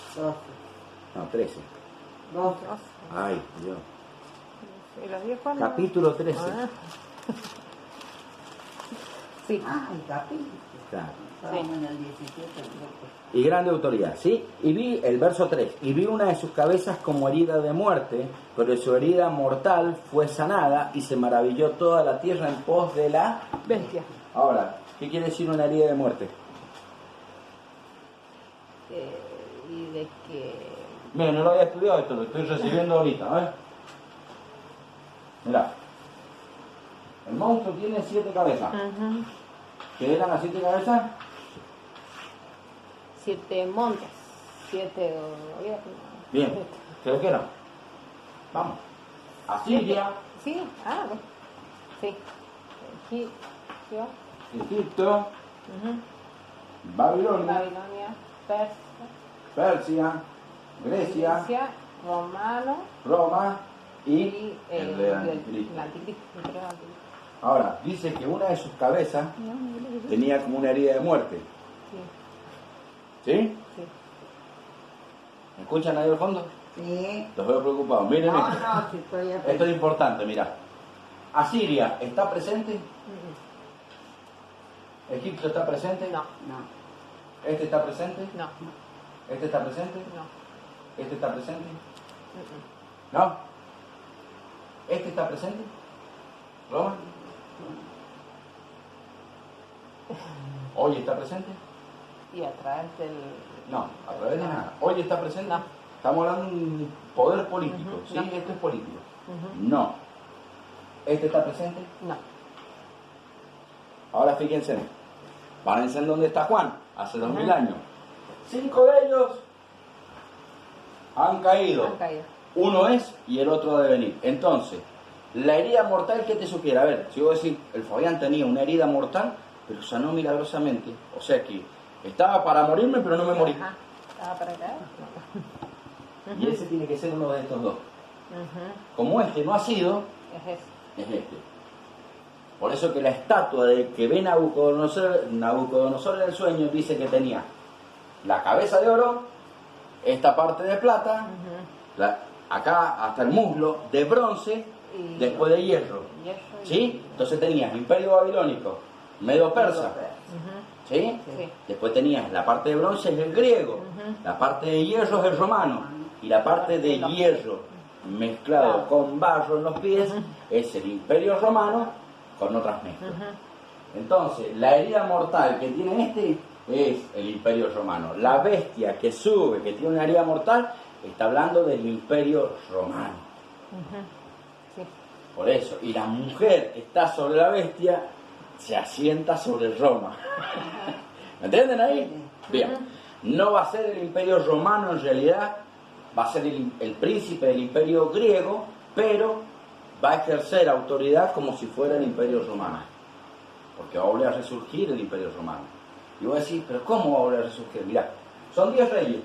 S1: No, 13.
S4: 12.
S1: Ay, Dios.
S5: ¿Y los 10 cuernos?
S1: Capítulo 13.
S5: Sí.
S4: El capítulo.
S1: Claro.
S4: Estábamos en el 17.
S1: Y grande autoridad, ¿sí? Y vi el verso 3, y vi una de sus cabezas como herida de muerte, pero su herida mortal fue sanada y se maravilló toda la tierra en pos de la
S5: bestia.
S1: Ahora, ¿qué quiere decir una herida de muerte?
S5: Y de que...
S1: Mira, no lo había estudiado esto, lo estoy recibiendo ahorita, ¿eh? Mirá, el monstruo tiene 7 cabezas. ¿Qué eran las 7 cabezas?
S5: 7 montes. 7...
S1: Bien, creo que no. Vamos. Asiria,
S5: Sí, bueno. Sí.
S1: Egipto, Babilonia,
S5: Babilonia,
S1: Persia, Grecia,
S5: romano
S1: Roma y
S5: el
S1: el anticristo.
S5: anticristo.
S1: Ahora, dice que una de sus cabezas tenía como una herida de muerte. ¿Sí?
S5: Sí.
S1: ¿Me escuchan ahí al fondo?
S2: Sí.
S1: Los veo preocupados. Miren
S2: No,
S1: esto.
S2: no, si estoy
S1: Esto es importante, mirá. Asiria está presente. Egipto está presente.
S5: No,
S2: No.
S1: Este está presente.
S5: no,
S1: Este está presente.
S5: no.
S1: Este está presente. ¿No? ¿Este está presente? ¿Roma? ¿Hoy está presente?
S5: Y a través del...
S1: No, a través de nada. ¿Hoy está presente?
S5: No.
S1: Estamos hablando de un poder político, ¿sí?
S5: No.
S1: Esto es político.
S5: Ujú.
S1: No. ¿Este está presente?
S5: No.
S1: Ahora fíjense. Párense en dónde está Juan, hace 2000 años. 5 de ellos han caído.
S5: Han caído.
S1: Uno es y el otro ha de venir. Entonces, la herida mortal, ¿qué te sugiere? A ver, si vos decís, el Fabián tenía una herida mortal, pero sanó milagrosamente. O sea que estaba para morirme, pero no me morí.
S5: Ajá. ¿Estaba para caer?
S1: Y ese tiene que ser uno de estos dos.
S5: Ujú.
S1: Como este no ha sido,
S5: Es eso.
S1: es este. Por eso que la estatua de que ve Nabucodonosor en el sueño dice que tenía la cabeza de oro, esta parte de plata,
S5: Ujú.
S1: acá hasta el muslo de bronce,
S5: Y-
S1: después de hierro.
S5: Hierro y-
S1: ¿Sí? Entonces tenías Imperio Babilónico, Medo Persa,
S5: Ujú.
S1: ¿sí?
S5: Sí.
S1: Después tenías la parte de bronce es el griego,
S5: Ujú.
S1: la parte de hierro es el romano, y la parte de hierro mezclado
S5: Claro.
S1: con barro en los pies es el Imperio Romano con otras mezclas.
S5: Ujú.
S1: Entonces, la herida mortal que tiene este es el Imperio Romano. La bestia que sube, que tiene una herida mortal, está hablando del Imperio Romano.
S5: Ujú. Sí.
S1: Por eso, y la mujer que está sobre la bestia se asienta sobre Roma. ¿Me entienden ahí? Bien. No va a ser el Imperio Romano en realidad, va a ser el príncipe del Imperio griego, pero va a ejercer autoridad como si fuera el Imperio Romano. Porque va a volver a resurgir el Imperio Romano. Y voy a decir, ¿pero cómo va a volver a resurgir? Mirá, son 10 reyes.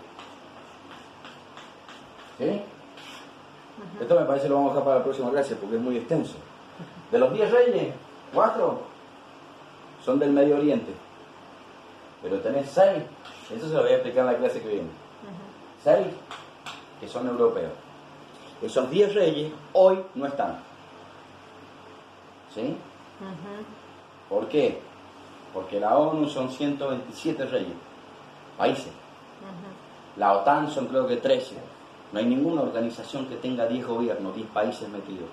S1: ¿Sí? Esto me parece que lo vamos a dejar para la próxima clase porque es muy extenso. De los 10 reyes, 4 son del Medio Oriente. Pero tenés 6, eso se lo voy a explicar en la clase que viene. 6 que son europeos. Esos 10 reyes hoy no están. ¿Sí?
S5: Ujú.
S1: ¿Por qué? Porque la ONU son 127 reyes, países.
S5: Ujú.
S1: La OTAN son creo que 13. No hay ninguna organización que tenga 10 gobiernos, 10 países metidos.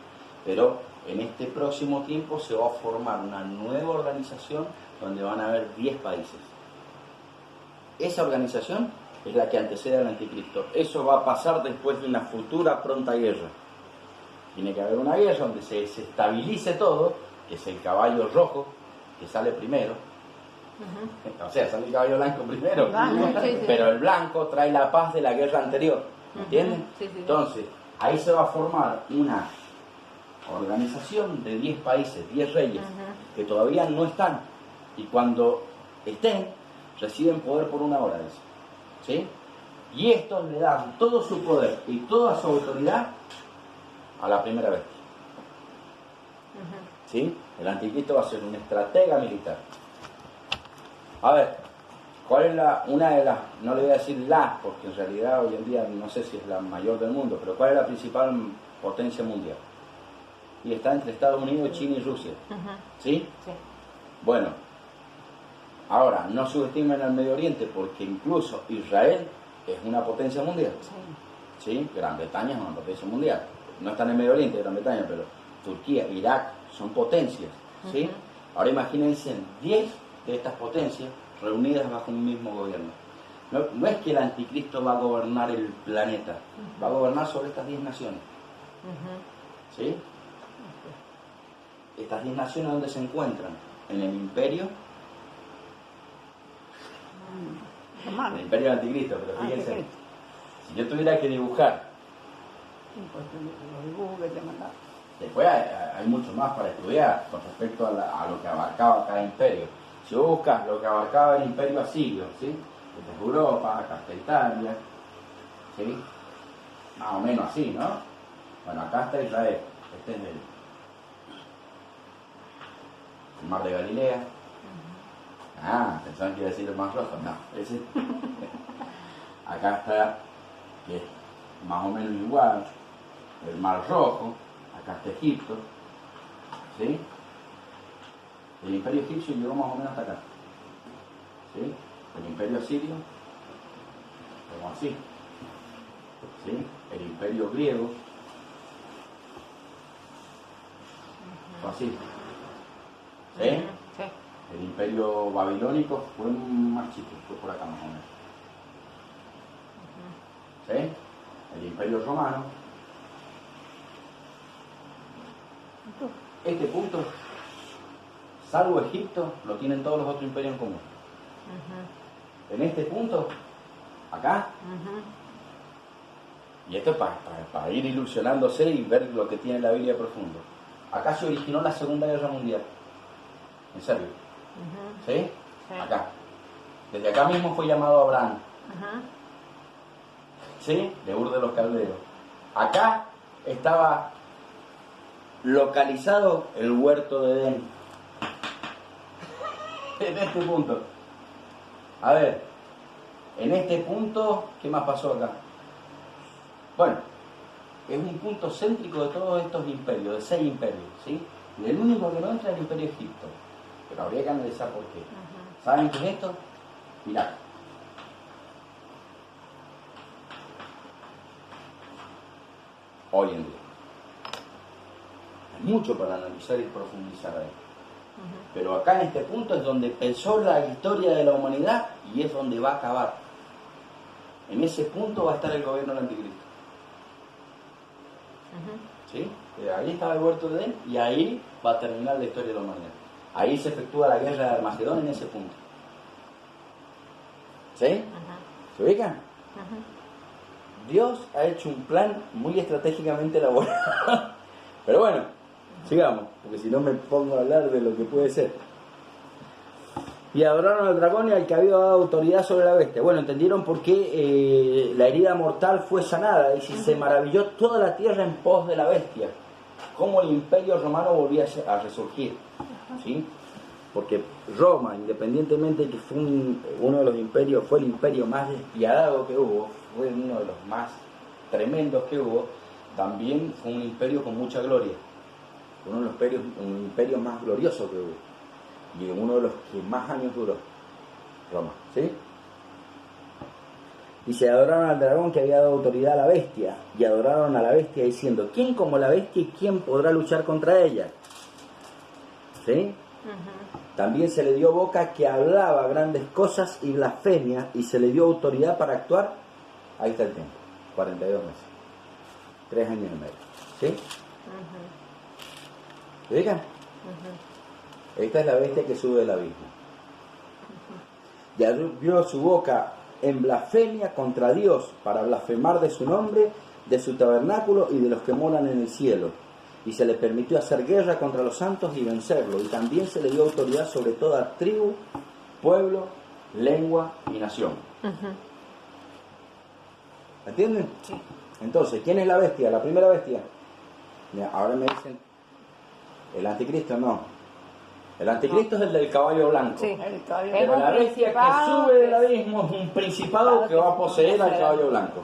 S1: Pero en este próximo tiempo se va a formar una nueva organización donde van a haber 10 países. Esa organización es la que antecede al anticristo. Eso va a pasar después de una futura pronta guerra. Tiene que haber una guerra donde se estabilice todo, que es el caballo rojo, que sale primero. O sea, sale el caballo blanco primero.
S5: Sí, sí.
S1: Pero el blanco trae la paz de la guerra anterior. ¿Entienden?
S5: Sí, sí, sí.
S1: Entonces, ahí se va a formar una organización de 10 países, 10 reyes, que todavía no están. Y cuando estén, reciben poder por una hora. ¿Sí? Y estos le dan todo su poder y toda su autoridad a la primera bestia. ¿Sí? El anticristo va a ser un estratega militar. A ver, ¿cuál es una de las, no le voy a decir la, porque en realidad hoy en día no sé si es la mayor del mundo, pero cuál es la principal potencia mundial? Y está entre Estados Unidos, China y Rusia. ¿Sí?
S5: Sí.
S1: Bueno, ahora, no subestimen al Medio Oriente, porque incluso Israel es una potencia mundial. ¿Sí? Gran Bretaña es una potencia mundial. No está en el Medio Oriente, Gran Bretaña, pero Turquía, Irak son potencias. ¿Sí? Ahora imagínense 10 de estas potencias reunidas bajo un mismo gobierno. No es que el anticristo va a gobernar el planeta, va a gobernar sobre estas 10 naciones. ¿Sí? Estas 10 naciones, ¿dónde se encuentran? En el imperio.
S4: Romano.
S1: El imperio del anticristo, pero fíjense.
S4: Anticristo.
S1: Si yo tuviera que dibujar,
S4: Sí, pues, los dibujos que te mandaron.
S1: después hay mucho más para estudiar con respecto a lo que abarcaba cada imperio. Si vos buscas lo que abarcaba el imperio asirio, ¿sí? Desde Europa, acá está Italia, ¿sí? Más o menos así, ¿no? Bueno, acá está Israel, este es el mar de Galilea. Ah, pensaban que iba a decir el mar rojo, no, ese. Acá está, que es más o menos igual, el mar rojo, acá está Egipto, ¿sí? El imperio egipcio llegó más o menos hasta acá, ¿sí? El imperio asirio, como así, ¿sí? El imperio griego, Fue así. ¿Sí?
S5: Sí.
S1: El imperio babilónico fue más chico, fue por acá más o menos. ¿Sí? El imperio romano. Este punto, salvo Egipto, lo tienen todos los otros imperios en común. En este punto, acá, y esto es para ir ilusionándose y ver lo que tiene la Biblia profundo. Acá se originó la Segunda Guerra Mundial. En serio. ¿Sí?
S5: Sí.
S1: Acá. Desde acá mismo fue llamado Abraham. ¿Sí? De Ur de los Caldeos. Acá estaba localizado el huerto de Edén. En este punto. A ver, en este punto, ¿qué más pasó acá? Bueno, es un punto céntrico de todos estos imperios, de 6 imperios, ¿sí? Y el único que no entra es el imperio Egipto. Pero habría que analizar por qué. ¿Saben qué es esto? Mirad. Hoy en día. Hay mucho para analizar y profundizar ahí. Pero acá en este punto es donde empezó la historia de la humanidad y es donde va a acabar. En ese punto va a estar el gobierno del anticristo. ¿Sí? Ahí estaba el huerto de Edén y ahí va a terminar la historia de la humanidad. Ahí se efectúa la guerra de Armagedón en ese punto. ¿Sí? ¿Se ubican? Dios ha hecho un plan muy estratégicamente elaborado. Pero bueno, sigamos, porque si no me pongo a hablar de lo que puede ser. Y adoraron al dragón y al que había dado autoridad sobre la bestia. Bueno, entendieron por qué la herida mortal fue sanada. Y se maravilló toda la tierra en pos de la bestia. Cómo el imperio romano volvía a resurgir. ¿Sí? Porque Roma, independientemente de que fue uno de los imperios, fue el imperio más despiadado que hubo, fue uno de los más tremendos que hubo, también fue un imperio con mucha gloria. Uno de los imperios más gloriosos que hubo. Y uno de los que más años duró, Roma, ¿sí? Y se adoraron al dragón que había dado autoridad a la bestia, y adoraron a la bestia diciendo, ¿quién como la bestia y quién podrá luchar contra ella? ¿Sí? También se le dio boca que hablaba grandes cosas y blasfemias, y se le dio autoridad para actuar, ahí está el tiempo, 42 meses, 3 años y medio, ¿sí? ¿Se digan? Esta es la bestia que sube del abismo. Y abrió su boca en blasfemia contra Dios para blasfemar de su nombre, de su tabernáculo y de los que moran en el cielo. Y se le permitió hacer guerra contra los santos y vencerlo. Y también se le dio autoridad sobre toda tribu, pueblo, lengua y nación. ¿Entienden?
S5: Sí.
S1: Entonces, ¿quién es la bestia? La primera bestia. Mira, ahora me dicen, el anticristo no. El anticristo es el del caballo blanco.
S5: Sí.
S1: Pero la bestia que sube del abismo es un principado que va a poseer al caballo blanco.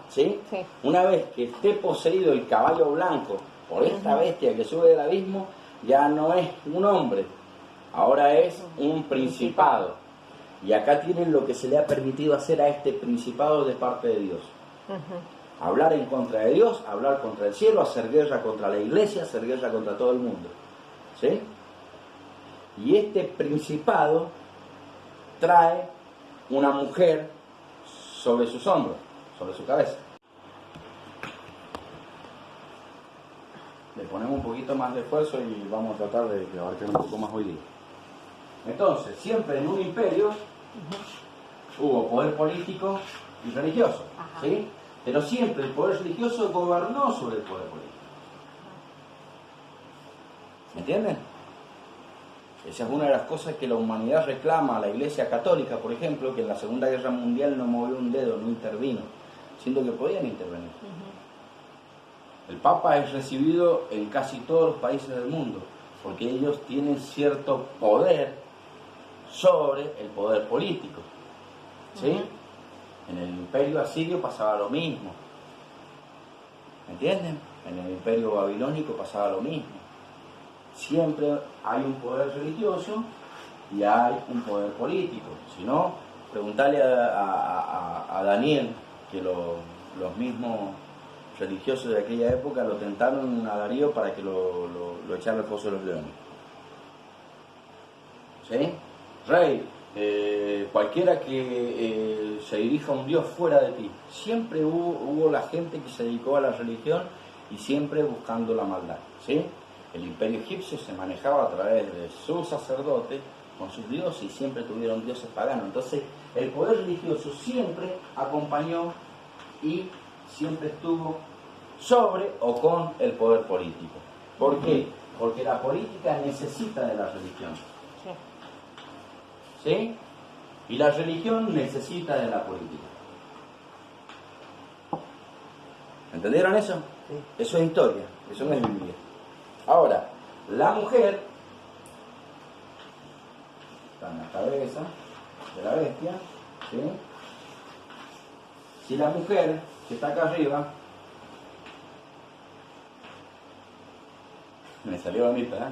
S1: ¿Sí?
S5: Sí.
S1: Una vez que esté poseído el caballo blanco por esta bestia que sube del abismo, ya no es un hombre, ahora es un principado. Y acá tienen lo que se le ha permitido hacer a este principado de parte de Dios. Hablar en contra de Dios, hablar contra el cielo, hacer guerra contra la iglesia, hacer guerra contra todo el mundo. ¿Sí? Y este principado trae una mujer sobre sus hombros, sobre su cabeza. Le ponemos un poquito más de esfuerzo y vamos a tratar de abarcar un poco más hoy día. Entonces, siempre en un imperio hubo poder político y religioso, ¿sí? Pero siempre el poder religioso gobernó sobre el poder político. ¿Me entienden? Esa es una de las cosas que la humanidad reclama a la Iglesia Católica, por ejemplo, que en la Segunda Guerra Mundial no movió un dedo, no intervino, siendo que podían intervenir. El Papa es recibido en casi todos los países del mundo, porque ellos tienen cierto poder sobre el poder político. ¿Sí? En el Imperio Asirio pasaba lo mismo. ¿Me entienden? En el Imperio Babilónico pasaba lo mismo. Siempre hay un poder religioso y hay un poder político. Si no, preguntarle a Daniel, que los mismos religiosos de aquella época lo tentaron a Darío para que lo echara al foso de los leones. ¿Sí? Rey, cualquiera que se dirija a un Dios fuera de ti. Siempre hubo la gente que se dedicó a la religión y siempre buscando la maldad. ¿Sí? El imperio egipcio se manejaba a través de sus sacerdotes con sus dioses y siempre tuvieron dioses paganos. Entonces el poder religioso siempre acompañó y siempre estuvo sobre o con el poder político. ¿Por qué? Porque la política necesita de la religión. ¿Sí? Y la religión necesita de la política. ¿Entendieron eso?
S4: Sí.
S1: Eso es historia, eso no es Biblia. Ahora, la mujer está en la cabeza de la bestia, ¿sí? Si la mujer que está acá arriba, me salió bonita, ¿eh?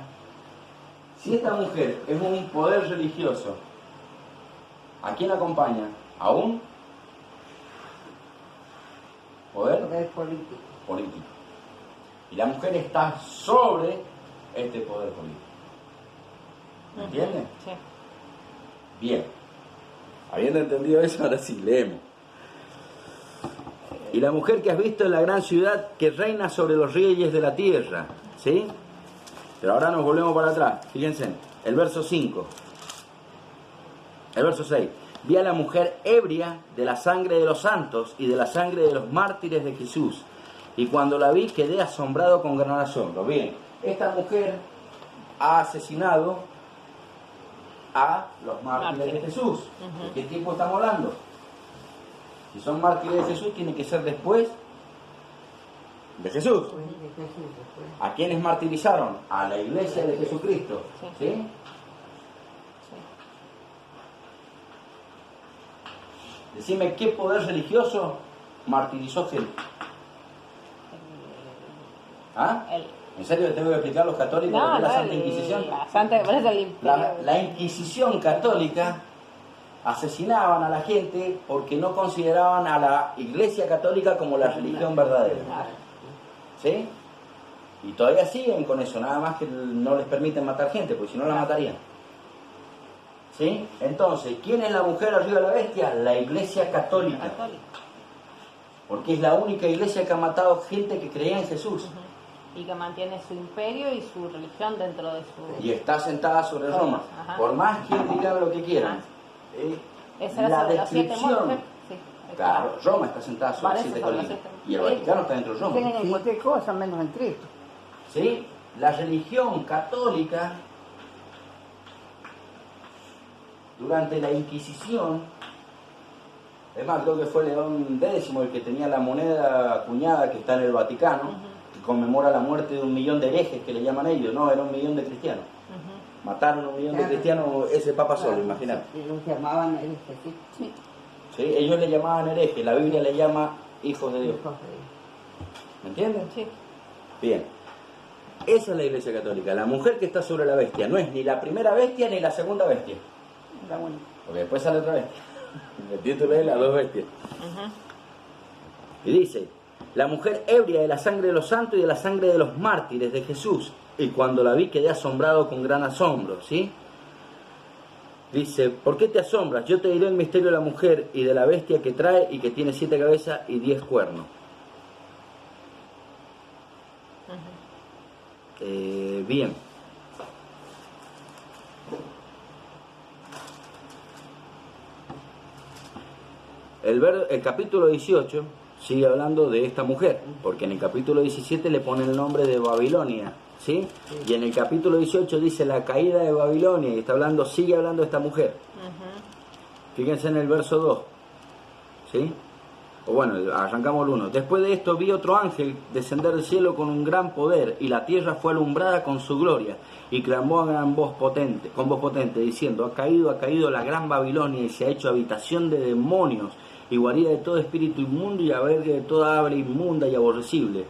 S1: Si esta mujer es un poder religioso, ¿a quién acompaña? ¿A un poder
S2: Poder político.
S1: político? Y la mujer está sobre este poder político. ¿Me entienden?
S5: Sí.
S1: Bien. Habiendo entendido eso, ahora sí, leemos. Y la mujer que has visto es la gran ciudad que reina sobre los reyes de la tierra. ¿Sí? Pero ahora nos volvemos para atrás. Fíjense, el verso 5. El verso 6. Vi a la mujer ebria de la sangre de los santos y de la sangre de los mártires de Jesús. Y cuando la vi quedé asombrado con gran asombro. Bien, esta mujer ha asesinado a los mártires de Jesús. ¿De qué tiempo estamos hablando? Si son mártires de Jesús, tiene que ser después de Jesús. ¿A quiénes martirizaron? A la iglesia de Jesucristo. ¿Sí? Decime, ¿qué poder religioso martirizó gente? ¿Ah? ¿En serio te tengo que explicar los católicos lo que es la Santa Inquisición? La Inquisición católica asesinaban a la gente porque no consideraban a la Iglesia católica como la religión verdadera. ¿Sí? Y todavía siguen con eso, nada más que no les permiten matar gente, porque si no la matarían. ¿Sí? Entonces, ¿quién es la mujer arriba de la bestia? La Iglesia católica. Porque es la única iglesia que ha matado gente que creía en Jesús.
S5: Y que mantiene su imperio y su religión dentro de su...
S1: Y está sentada sobre Roma.
S5: Ajá.
S1: Por más que digan lo que quieran.
S5: Esa
S1: La
S5: era los 7
S1: descripción.
S5: monjes. Sí,
S1: Claro, Roma está sentada sobre
S5: Parece
S1: 7
S5: sobre los
S1: colinas.
S5: 7.
S1: Y el Vaticano está dentro de Roma.
S4: Creen en cualquier cosa menos en Cristo.
S1: ¿Sí? La religión católica, durante la Inquisición, es más, creo que fue León X el que tenía la moneda acuñada que está en el Vaticano, que conmemora la muerte de 1 millón de herejes, que le llaman ellos, no, era 1 millón de cristianos. Mataron 1 millón de cristianos, ese papa solo, imagínate.
S2: Los llamaban herejes, sí.
S1: ¿Sí? Ellos le llamaban herejes, la Biblia le llama hijos de Dios. ¿Me entienden?
S5: Sí.
S1: Bien. Esa es la Iglesia Católica. La mujer que está sobre la bestia no es ni la primera bestia ni la segunda bestia.
S4: La única.
S1: Porque después sale otra bestia. El título es las 2 bestias. Y dice, la mujer ebria de la sangre de los santos y de la sangre de los mártires de Jesús. Y cuando la vi quedé asombrado con gran asombro, ¿sí? Dice, ¿por qué te asombras? Yo te diré el misterio de la mujer y de la bestia que trae y que tiene 7 cabezas y 10 cuernos. Bien. El capítulo 18 sigue hablando de esta mujer, porque en el capítulo 17 le pone el nombre de Babilonia, ¿sí? Y en el capítulo 18 dice la caída de Babilonia, y está hablando, sigue hablando de esta mujer. Fíjense en el verso 2, ¿sí? O bueno, arrancamos el 1. Después de esto vi otro ángel descender del cielo con un gran poder, y la tierra fue alumbrada con su gloria, y clamó a gran voz potente, con voz potente, diciendo, ha caído la gran Babilonia, y se ha hecho habitación de demonios, y guarida de todo espíritu inmundo, y albergue de toda ave inmunda y aborrecible,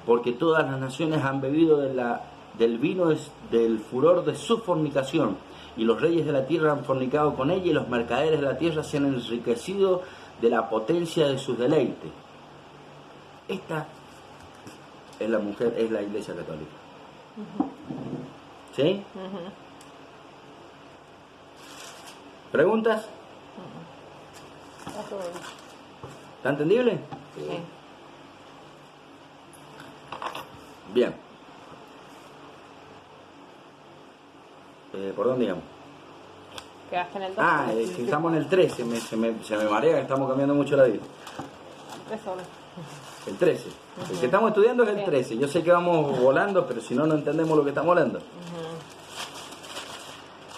S1: porque todas las naciones han bebido del vino del furor de su fornicación, y los reyes de la tierra han fornicado con ella, y los mercaderes de la tierra se han enriquecido de la potencia de sus deleites. Esta es la mujer, es la Iglesia Católica. ¿Sí? ¿Preguntas?
S5: Está todo bien.
S1: ¿Está entendible?
S5: Sí.
S1: Bien. ¿Por dónde íbamos?
S5: Quedaste en el 2.
S1: Que estamos en el 13, se me marea que estamos cambiando mucho la vida.
S5: 3 soles.
S1: El 13. El que estamos estudiando es el 13. Yo sé que vamos volando, pero si no, no entendemos lo que estamos hablando.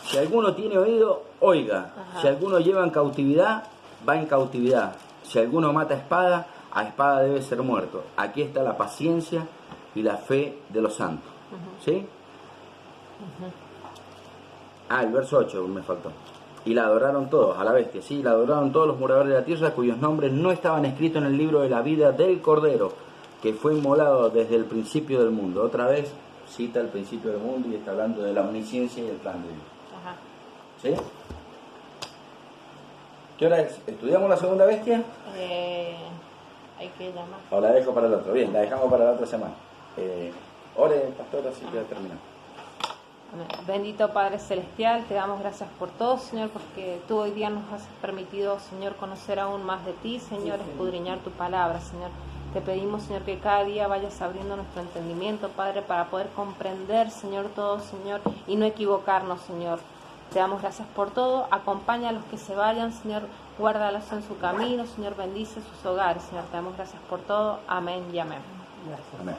S1: Si alguno tiene oído, oiga. Si alguno lleva en cautividad, va en cautividad. Si alguno mata a espada debe ser muerto. Aquí está la paciencia y la fe de los santos. ¿Sí? El verso 8 me faltó. Y la adoraron todos, a la bestia, sí, la adoraron todos los moradores de la tierra cuyos nombres no estaban escritos en el libro de la vida del Cordero, que fue inmolado desde el principio del mundo. Otra vez cita el principio del mundo y está hablando de la omnisciencia y el plan de Dios. ¿Sí? ¿Qué hora es? ¿Estudiamos la segunda bestia?
S5: Hay que llamar.
S1: O la dejo para el otro. Bien, la dejamos para la otra semana. Ore, pastor, así que terminamos.
S5: Amén. Bendito Padre Celestial, te damos gracias por todo, Señor, porque tú hoy día nos has permitido, Señor, conocer aún más de ti, Señor, escudriñar tu palabra, Señor. Te pedimos, Señor, que cada día vayas abriendo nuestro entendimiento, Padre, para poder comprender, Señor, todo, Señor, y no equivocarnos, Señor. Te damos gracias por todo. Acompaña a los que se vayan, Señor, guárdalos en su camino, Señor, bendice sus hogares, Señor. Te damos gracias por todo. Amén y amén.
S4: Gracias.
S1: Amén.